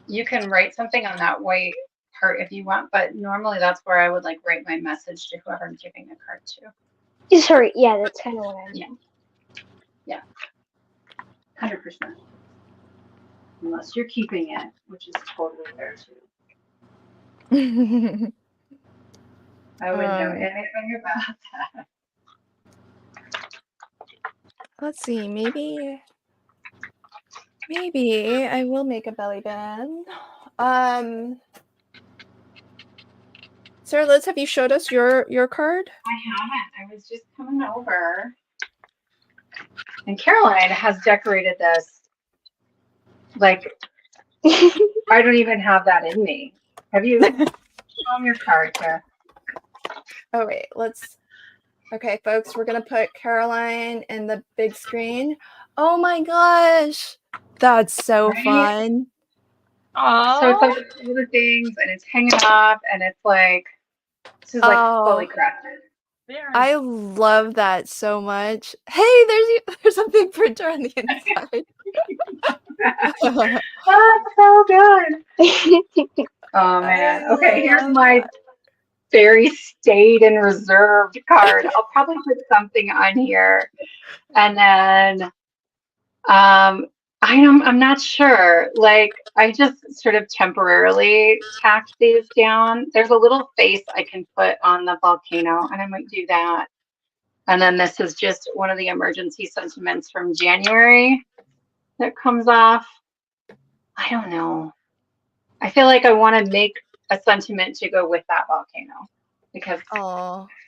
you can write something on that white part if you want, but normally that's where I would like write my message to whoever I'm giving the card to. Sorry, yeah, that's kind of what I meant. Yeah. 100%. Unless you're keeping it, which is totally fair too. I wouldn't know anything about that. Let's see, maybe I will make a belly band. Sarah Liz, have you showed us your card? I haven't. I was just coming over. And Caroline has decorated this. Like, I don't even have that in me. Have you shown your card, Sarah? Oh, wait, okay, folks, we're going to put Caroline in the big screen. Oh my gosh, that's so fun. Aww. So it's like all the things, and it's hanging up, and it's like, this is like fully crafted. I love that so much. Hey, there's a big printer on the inside. That's so good. Oh man. Okay, here's my very staid and reserved card. I'll probably put something on here, and then I'm not sure. Like I just sort of temporarily tacked these down. There's a little face I can put on the volcano, and I might do that. And then this is just one of the emergency sentiments from January that comes off. I don't know. I feel like I want to make a sentiment to go with that volcano because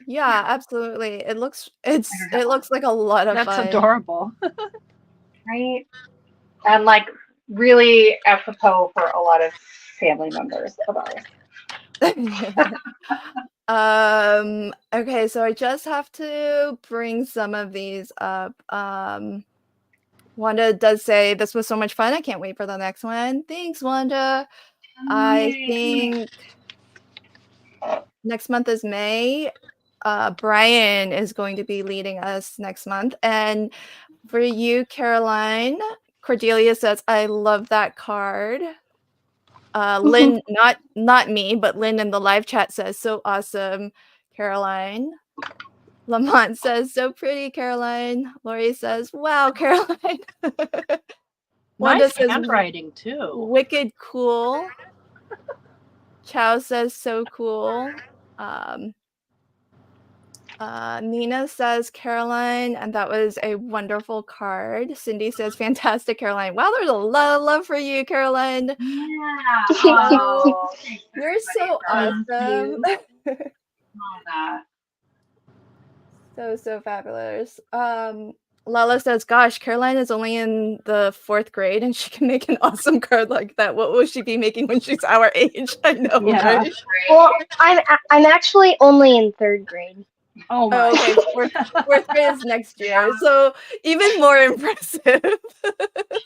yeah, absolutely. It looks like a lot of fun. That's adorable. Right? And like really apropos for a lot of family members of ours. Okay, so I just have to bring some of these up. Wanda does say this was so much fun. I can't wait for the next one. Thanks, Wanda. I think next month is May. Brian is going to be leading us next month. And for you, Caroline, Cordelia says, I love that card. Lynn, not me, but Lynn in the live chat says, so awesome, Caroline. Lamont says, so pretty, Caroline. Lori says, wow, Caroline. Wanda says, handwriting, too. Wicked cool. Chow says, so cool. Nina says Caroline, and that was a wonderful card. Cindy says fantastic, Caroline. Wow, there's a lot of love for you, Caroline. Yeah. Oh, Oh, thanks you're so awesome. So fabulous. Lala says, gosh, Caroline is only in the 4th grade and she can make an awesome card like that. What will she be making when she's our age? I know, Yeah. right? Well, I'm actually only in 3rd grade. Oh my. Oh, okay, 4th grade is next year. So even more impressive,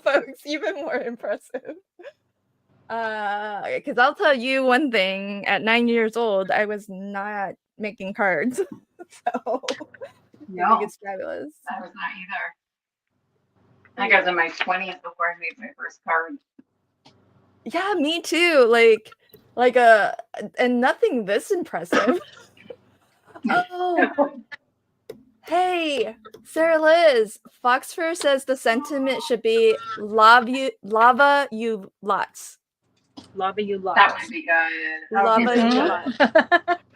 folks, even more impressive. Because I'll tell you one thing, at 9 years old, I was not making cards. So I think it's fabulous. I was not either. I think I was in my 20s before I made my first card. Yeah, me too. And nothing this impressive. Oh, hey, Sarah Liz. Foxfur says the sentiment should be lava you lots. Lava you lots. That would be good. Lava you lots.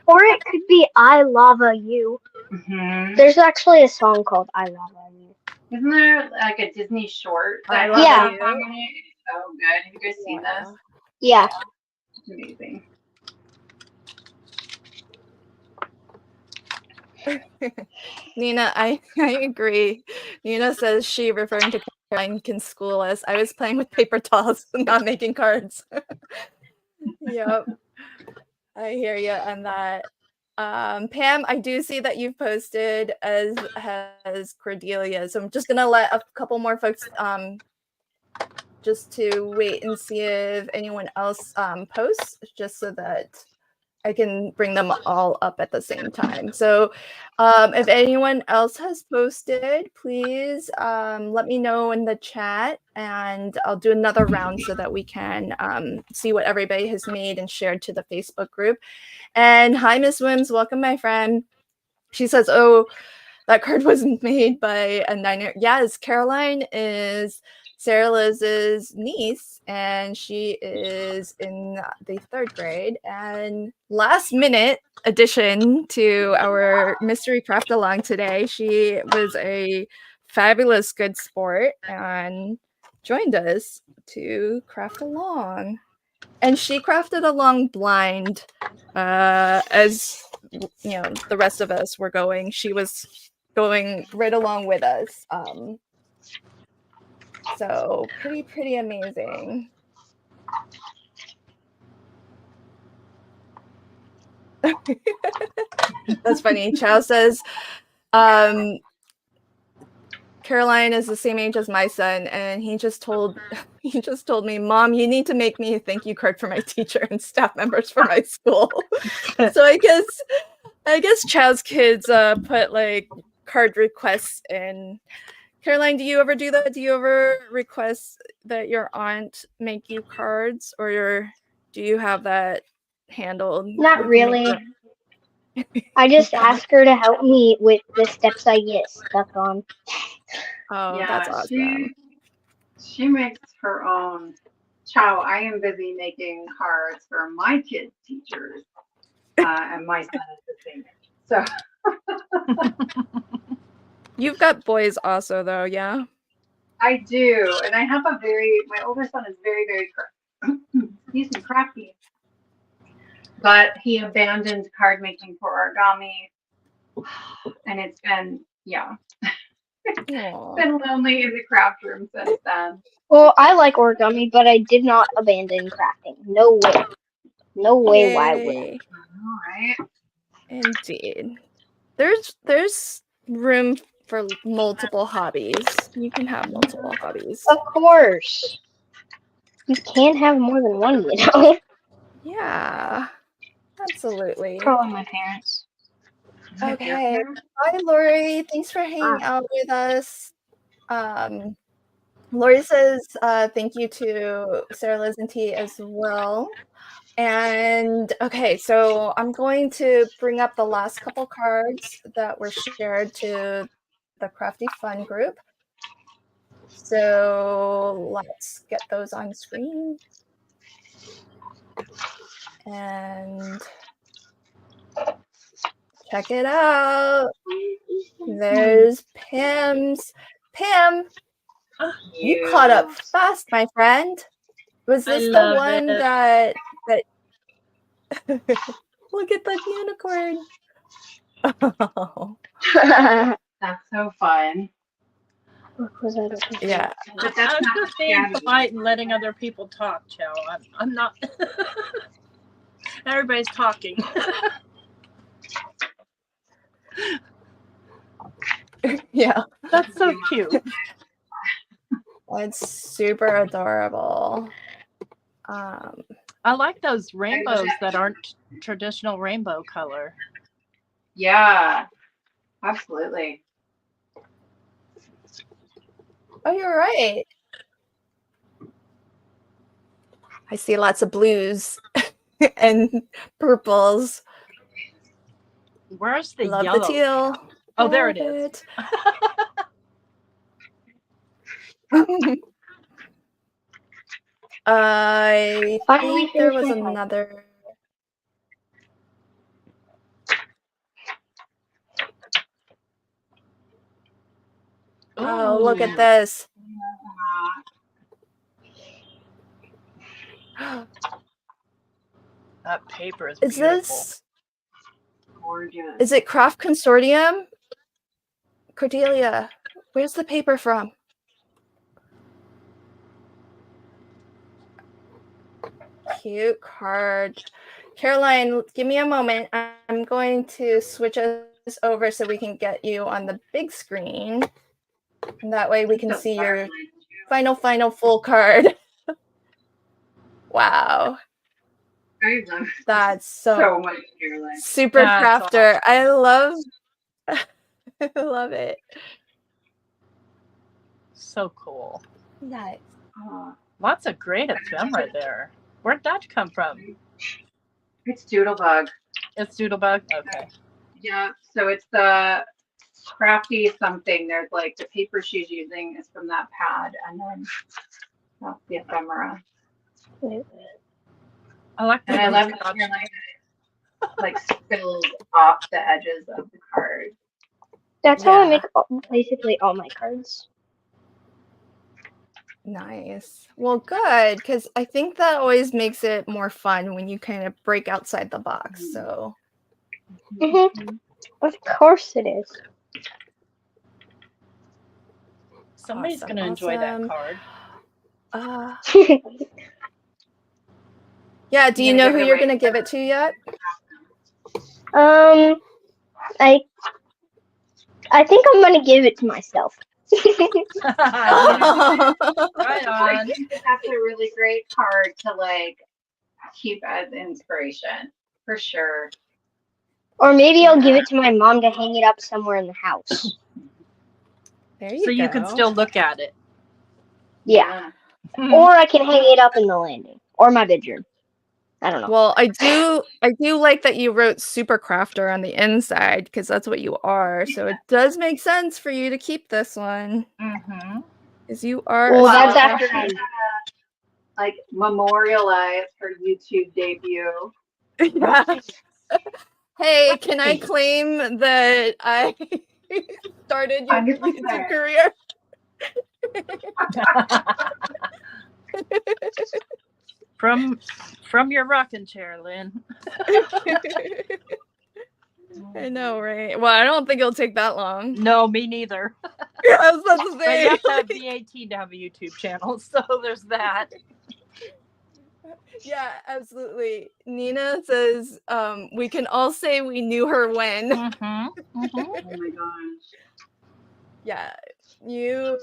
Or it could be I Lava You. Mm-hmm. There's actually a song called I Lava You. Isn't there like a Disney short? I that Lava has You. that song in it? It's so good. Have you guys seen this? Yeah. It's amazing. Nina, I agree. Nina says she, referring to Caroline, can school us. I was playing with paper dolls, not making cards. Yep. I hear you on that. Pam, I do see that you've posted, as has Cordelia. So I'm just gonna let a couple more folks just to wait and see if anyone else posts, just so that I can bring them all up at the same time. So if anyone else has posted, please let me know in the chat, and I'll do another round so that we can see what everybody has made and shared to the Facebook group. And hi, Miss Wims, welcome, my friend. She says, oh, that card wasn't made by a 9-year. Yes, Caroline is Sarah Liz's niece, and she is in the 3rd grade. And last minute addition to our mystery craft along today, she was a fabulous good sport and joined us to craft along. And she crafted along blind, as you know, the rest of us were going. She was going right along with us. So pretty amazing. That's funny. Chow says, Caroline is the same age as my son, and he just told me, Mom, you need to make me a thank you card for my teacher and staff members for my school. So I guess Chow's kids put like card requests in. Caroline, do you ever do that? Do you ever request that your aunt make you cards, or do you have that handled? Not really. I just ask her to help me with the steps I get stuck on. Oh, Yeah, that's awesome. She makes her own. Chow, I am busy making cards for my kids' teachers, and my son is the same age. So You've got boys also, though, yeah? I do, and I have my older son is very excuse me, crafty. But he abandoned card making for origami, and it's been, it's been lonely in the craft room since then. Well, I like origami, but I did not abandon crafting. No way. No way. Why would I? All right. Indeed. There's room for multiple hobbies. You can have multiple hobbies. Of course. You can't have more than one, you know? Yeah. Absolutely. Probably my parents. Okay. Hi, Lori. Thanks for hanging out with us. Lori says thank you to Sarah Liz and T as well. And okay, so I'm going to bring up the last couple cards that were shared to the Crafty Fun group. So let's get those on screen. And Check it out. There's Pam's. Pam, you caught up fast, my friend. Was I this the love one it. that look at that unicorn. Oh, That's so fun. What was I looking for? yeah. But I that's was not just being scabby. polite and letting other people talk, Joe. I'm not. Everybody's talking. Yeah. That's so cute. It's super adorable. I like those rainbows that aren't traditional rainbow color. Yeah, absolutely. Oh, you're right. I see lots of blues and purples. Where's the Love yellow? the teal. Oh, there Love it is. I Finally think there finished was my pie. another. Oh, look at Ooh, this. that paper is Is beautiful. this? Gorgeous. Is it Craft Consortium? Cordelia, where's the paper from? Cute card. Caroline, give me a moment. I'm going to switch us over so we can get you on the big screen. And that way we can see your final full card. Wow. I love That's so much, Caroline. super That's crafter. I love I love it. so cool. Nice. Lots of great ephemera there. Where'd that come from? It's Doodlebug. It's Doodlebug? Okay. Yeah, so it's the crafty something. There's like the paper she's using is from that pad, and then that's the ephemera. I like And I the love that Caroline like spilled off the edges of the card. That's how I Yeah. make basically all my cards. Nice. Well, good, because I think that always makes it more fun when you kind of break outside the box. So Of course it is. Somebody's Awesome, going to enjoy that awesome. card. Yeah, do you You're gonna know give who it you're away? going to give it to yet? I think I'm gonna give it to myself. Right I on. think that's a really great card to like keep as inspiration for sure. Or maybe I'll give it to my mom to hang it up somewhere in the house. There you So go. you can still look at it. Yeah. Or I can hang it up in the landing. Or my bedroom. I don't know. Well, I do like that you wrote super crafter on the inside because that's what you are. So it does make sense for you to keep this one Mm-hmm. because you are. Well, a that's super after crafter. Like memorialize her YouTube debut. Yeah. Hey, can I claim that I started your 100%. YouTube career? From your rocking chair, Lynn. I know, right? Well, I don't think it'll take that long. No, me neither. I was about to But say. you have to have VAT to have a YouTube channel, so there's that. Yeah, absolutely. Nina says, we can all say we knew her when. Mm-hmm. Mm-hmm. Oh my gosh. Yeah, you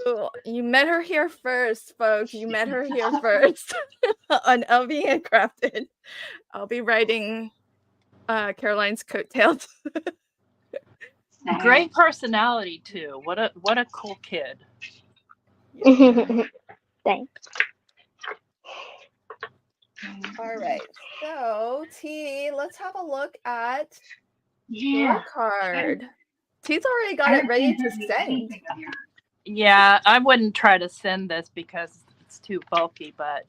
met her here first, folks. You met her here first on LV Handcrafted. I'll be writing Caroline's coattails. Great personality too. What a cool kid. Thanks. All right, so T, let's have a look at Yeah. your card. T's already got it ready to send. Yeah, I wouldn't try to send this because it's too bulky, but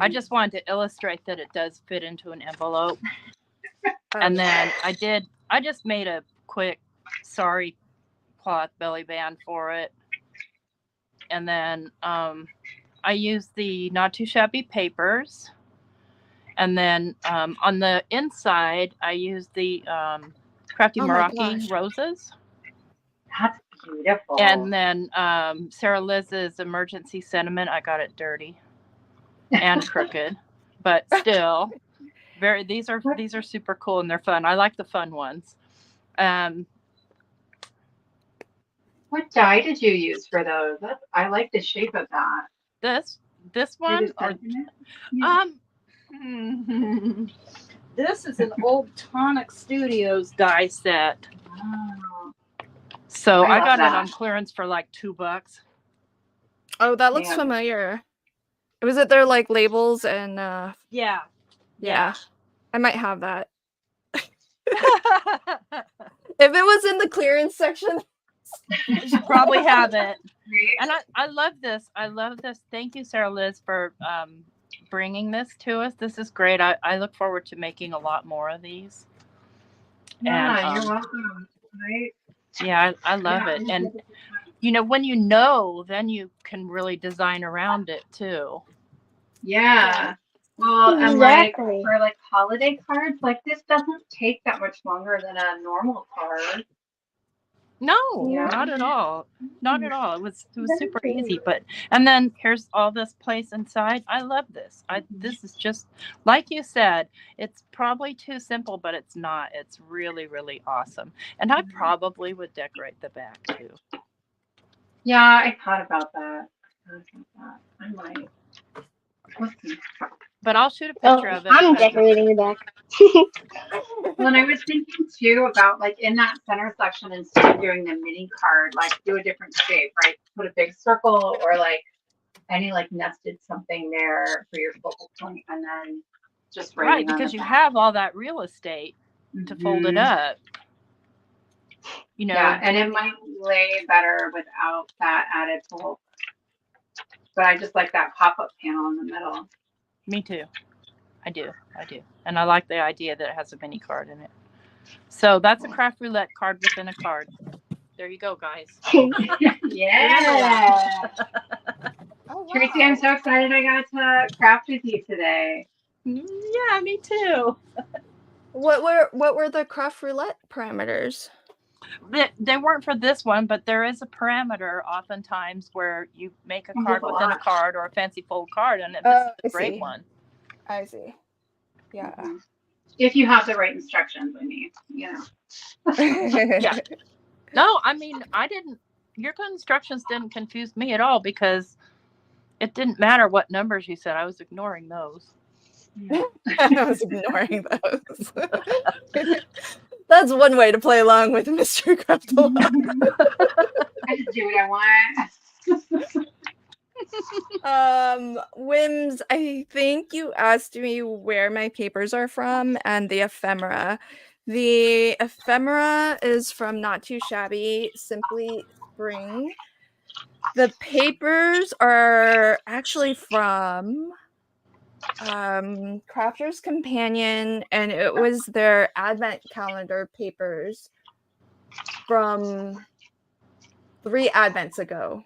I just wanted to illustrate that it does fit into an envelope. And then I did I just made a quick sari cloth belly band for it. And then I used the Not Too Shabby papers. And then on the inside, I used the Crafty Oh my Meraki gosh. roses. That's beautiful. And then Sarah Liz's Emergency Sentiment. I got it dirty and crooked, but still, these are super cool and they're fun. I like the fun ones. What dye did you use for those? I like the shape of that. This one, or this is an old Tonic Studios die set. Oh, So I love got that. it on clearance for like $2. Oh, that looks Yeah. familiar. Was it their like labels and Yeah. yeah. I might have that. If it was in the clearance section, You should probably have it. And I love this. I love this. Thank you, Sarah Liz, for bringing this to us. This is great. I look forward to making a lot more of these. Yeah, And, you're welcome. Right? Yeah, I love it. And when you know, then you can really design around it too. Yeah. Well, and Exactly. for like holiday cards, like this doesn't take that much longer than a normal card. No, Yeah. not at all. Not at all. It was super easy. And then here's all this place inside. I love this. This is just like you said. It's probably too simple, but it's not. It's really, really awesome. And I probably would decorate the back too. Yeah, I thought about that. I might. We'll see. But I'll shoot a picture of it. I'm decorating the back. Well, and I was thinking too about like in that center section, instead of doing the mini card, like do a different shape, right? Put a big circle or like any like nested something there for your focal point, and then just right, because you have all that real estate to fold it up. Yeah, and it might lay better without that added bulk. But I just like that pop-up panel in the middle. Me too. I do. And I like the idea that it has a mini card in it. So that's a craft roulette card within a card. There you go, guys. Yeah. oh, wow. Tracy, I'm so excited I got to craft with you today. Yeah, me too. What were the craft roulette parameters? They weren't for this one, but there is a parameter oftentimes where you make a card within a card or a fancy fold card, and this is a great one. I see. Yeah. If you have the right instructions, I mean, Yeah. No, I mean, your instructions didn't confuse me at all because it didn't matter what numbers you said. I was ignoring those. I was ignoring those. That's one way to play along with Mr. Craftle. I just do what I want. Wims, I think you asked me where my papers are from and the ephemera. The ephemera is from Not Too Shabby, Simply Spring. The papers are actually from Crafter's Companion, and it was their advent calendar papers from 3 advents ago.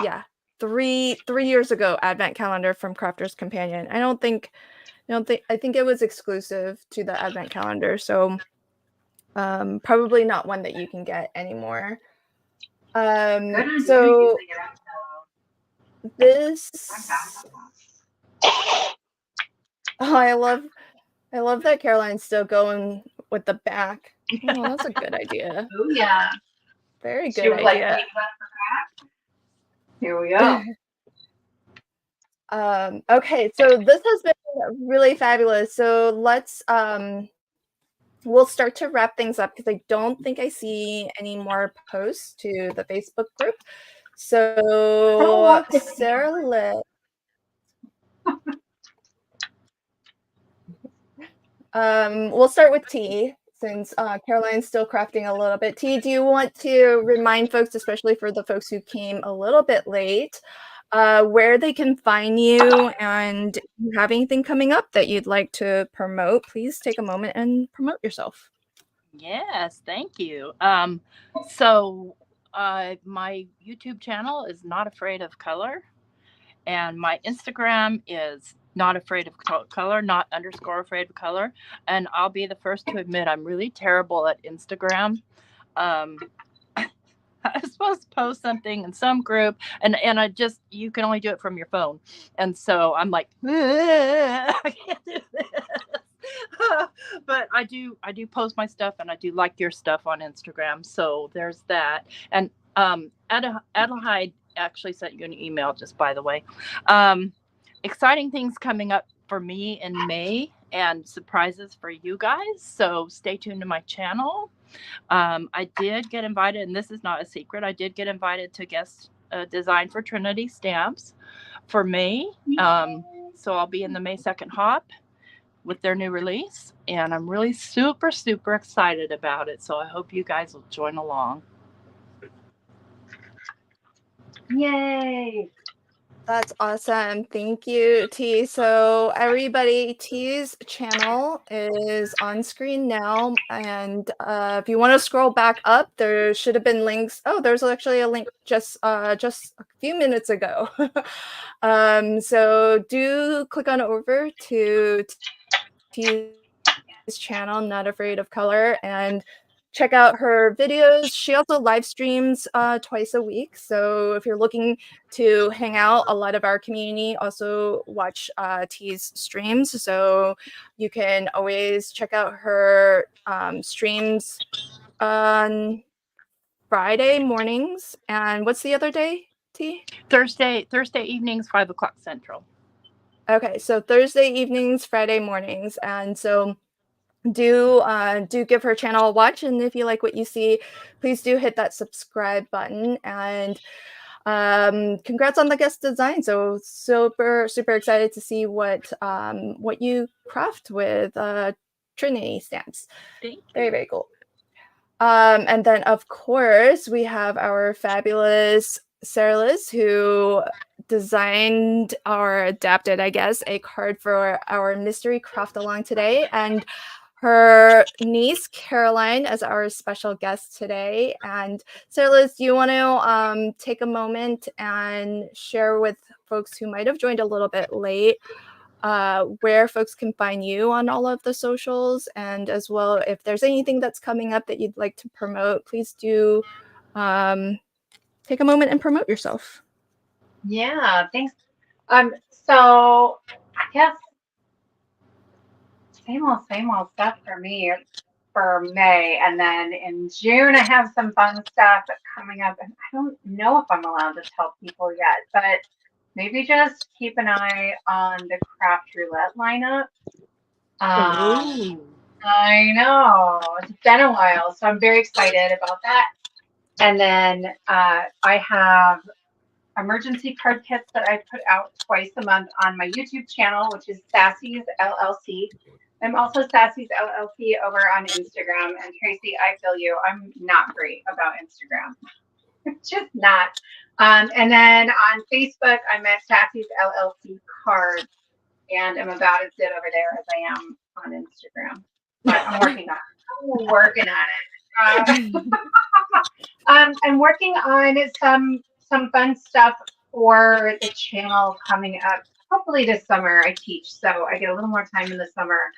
Yeah, 3 years ago, advent calendar from Crafter's Companion. I think it was exclusive to the advent calendar, so probably not one that you can get anymore. So this, I love that Caroline's still going with the back. Oh, that's a good idea. Oh yeah, very good idea. Here we go. Okay, so this has been really fabulous. So let's we'll start to wrap things up because I don't think I see any more posts to the Facebook group. So Sarah Liz. We'll start with T since Caroline's still crafting a little bit. T, do you want to remind folks, especially for the folks who came a little bit late, where they can find you, and if you have anything coming up that you'd like to promote, please take a moment and promote yourself. Yes, thank you. My YouTube channel is Not Afraid of Color, and my Instagram is Not Afraid of Color, not underscore afraid of color. And I'll be the first to admit I'm really terrible at Instagram. Um, I was supposed to post something in some group, and I just, you can only do it from your phone, and so I'm like, I can't do this. But I do post my stuff, and I do like your stuff on Instagram. So there's that. And Adelheid actually sent you an email, just by the way. Exciting things coming up for me in May, and surprises for you guys. So stay tuned to my channel. I did get invited, and this is not a secret. I did get invited to guest design for Trinity Stamps for May. So I'll be in the May 2nd hop with their new release, and I'm really super, super excited about it. So I hope you guys will join along. Yay! That's awesome. Thank you, T. So everybody, T's channel is on screen now, and if you want to scroll back up, there should have been links. Oh, there's actually a link just a few minutes ago. So do click on over to T's channel, Not Afraid of Color, and check out her videos. She also live streams twice a week. So if you're looking to hang out, a lot of our community also watch T's streams. So you can always check out her streams on Friday mornings. And what's the other day, T? Thursday evenings, 5 o'clock Central. Okay, so Thursday evenings, Friday mornings. And so do give her channel a watch, and if you like what you see, please do hit that subscribe button. And congrats on the guest design. So super excited to see what you craft with Trinity stamps. Thank you. Very cool. And then of course we have our fabulous Sarah Liz, who designed or adapted, I guess, a card for our mystery craft along today, and her niece Caroline as our special guest today. And Sarah Liz, do you want to take a moment and share with folks who might have joined a little bit late where folks can find you on all of the socials, and as well, if there's anything that's coming up that you'd like to promote, please do take a moment and promote yourself. Yeah, thanks. So I guess same old stuff for me for May, and then in June I have some fun stuff coming up, and I don't know if I'm allowed to tell people yet, but maybe just keep an eye on the Craft Roulette lineup. I know, it's been a while, so I'm very excited about that. And then I have emergency card kits that I put out twice a month on my YouTube channel, which is Sassy's LLC. I'm also Sassy's LLC over on Instagram. And Tracy, I feel you. I'm not great about Instagram. Just not. And then on Facebook, I'm at Sassy's LLC Card, and I'm about as good over there as I am on Instagram. But I'm working on it. I'm working on some fun stuff for the channel coming up. Hopefully this summer. I teach, so I get a little more time in the summer.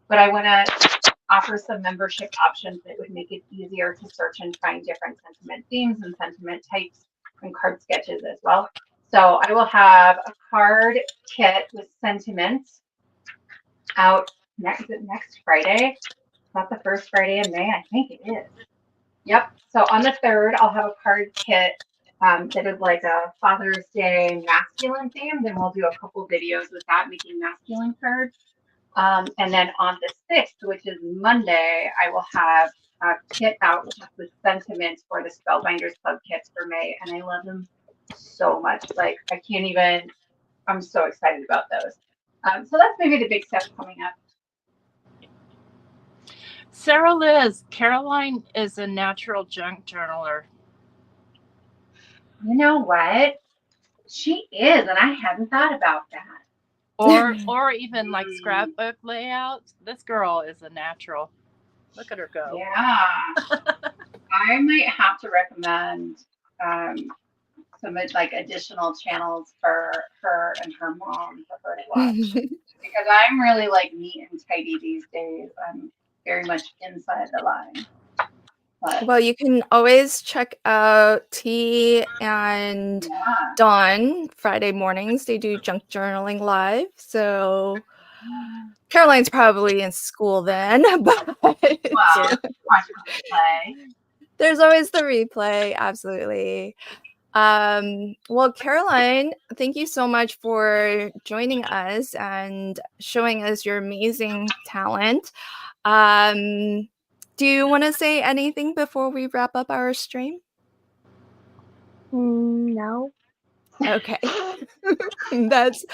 But I want to offer some membership options that would make it easier to search and find different sentiment themes and sentiment types and card sketches as well. So I will have a card kit with sentiments out next Friday. Is that the first Friday in May? I think it is. Yep. So on the 3rd, I'll have a card kit that is like a Father's Day masculine themed, and we'll do a couple videos with that, making masculine cards. And then on the 6th, which is Monday, I will have a kit out just with sentiments for the Spellbinders Club kits for May, and I love them so much. Like, I can't even, I'm so excited about those. So that's maybe the big stuff coming up. Sarah Liz, Caroline is a natural junk journaler. You know what? She is, and I hadn't thought about that. Or even like scrapbook layouts. This girl is a natural. Look at her go. Yeah. I might have to recommend some like additional channels for her and her mom for her to watch. Because I'm really like neat and tidy these days. I'm very much inside the line. But Well, you can always check out T and yeah. Dawn Friday mornings. They do junk journaling live. So Caroline's probably in school then, but Well, watch the play. there's always the replay. Absolutely. Well, Caroline, thank you so much for joining us and showing us your amazing talent. Do you want to say anything before we wrap up our stream? No. Okay. That's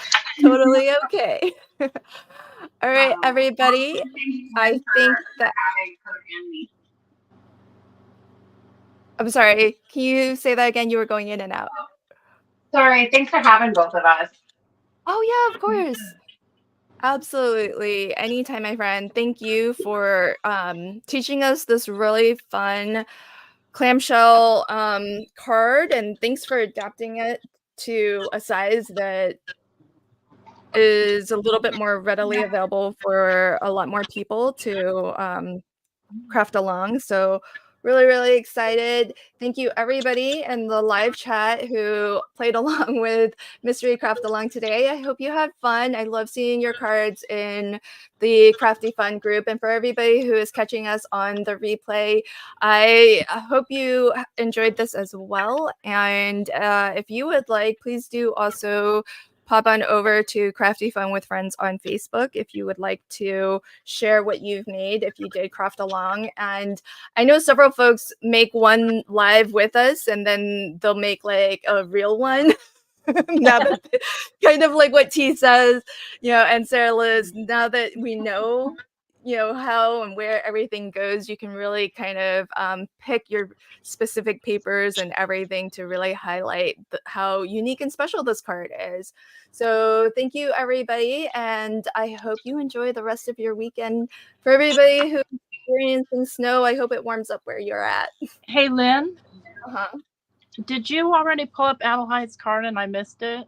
totally okay. All right, everybody. Thank you I again think for that having her and me. I'm sorry. Can you say that again? You were going in and out. Sorry, thanks for having both of us. Oh yeah, of course. Absolutely. Anytime, my friend. Thank you for teaching us this really fun clamshell card, and thanks for adapting it to a size that is a little bit more readily available for a lot more people to craft along. So really, really excited. Thank you everybody in the live chat who played along with Mystery Craft Along today. I hope you had fun. I love seeing your cards in the Crafty Fun group. And for everybody who is catching us on the replay, I hope you enjoyed this as well. And if you would like, please do also pop on over to Crafty Fun with Friends on Facebook if you would like to share what you've made if you did craft along. And I know several folks make one live with us and then they'll make like a real one. Now that kind of like what T says, and Sarah Liz, now that we know how and where everything goes, you can really kind of pick your specific papers and everything to really highlight how unique and special this card is. So thank you everybody, and I hope you enjoy the rest of your weekend. For everybody who's experiencing snow, I hope it warms up where you're at. Hey, Lynn, Uh-huh. did you already pull up Adelaide's card and I missed it?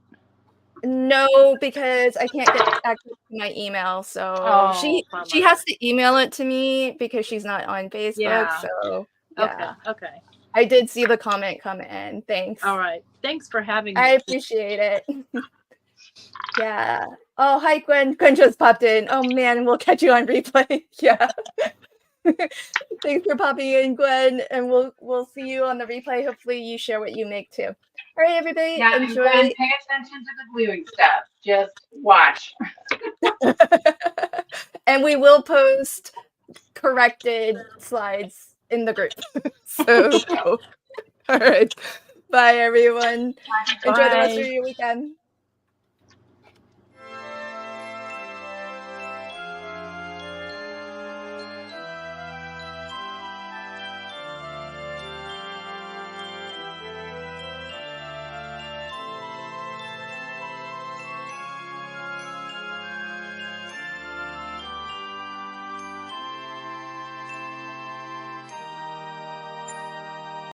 No, because I can't get access to my email. So she has to email it to me because she's not on Facebook. Yeah. So yeah. Okay. I did see the comment come in. Thanks. All right. Thanks for having me. I appreciate it. Yeah. Oh, hi Gwen. Gwen just popped in. Oh man, we'll catch you on replay. Yeah. Thanks for popping in, Gwen, and we'll see you on the replay. Hopefully you share what you make too. All right, everybody, Yeah, enjoy. and pay attention to the gluing stuff. Just watch. And we will post corrected slides in the group. So, all right. Bye, everyone. Enjoy the rest of your weekend.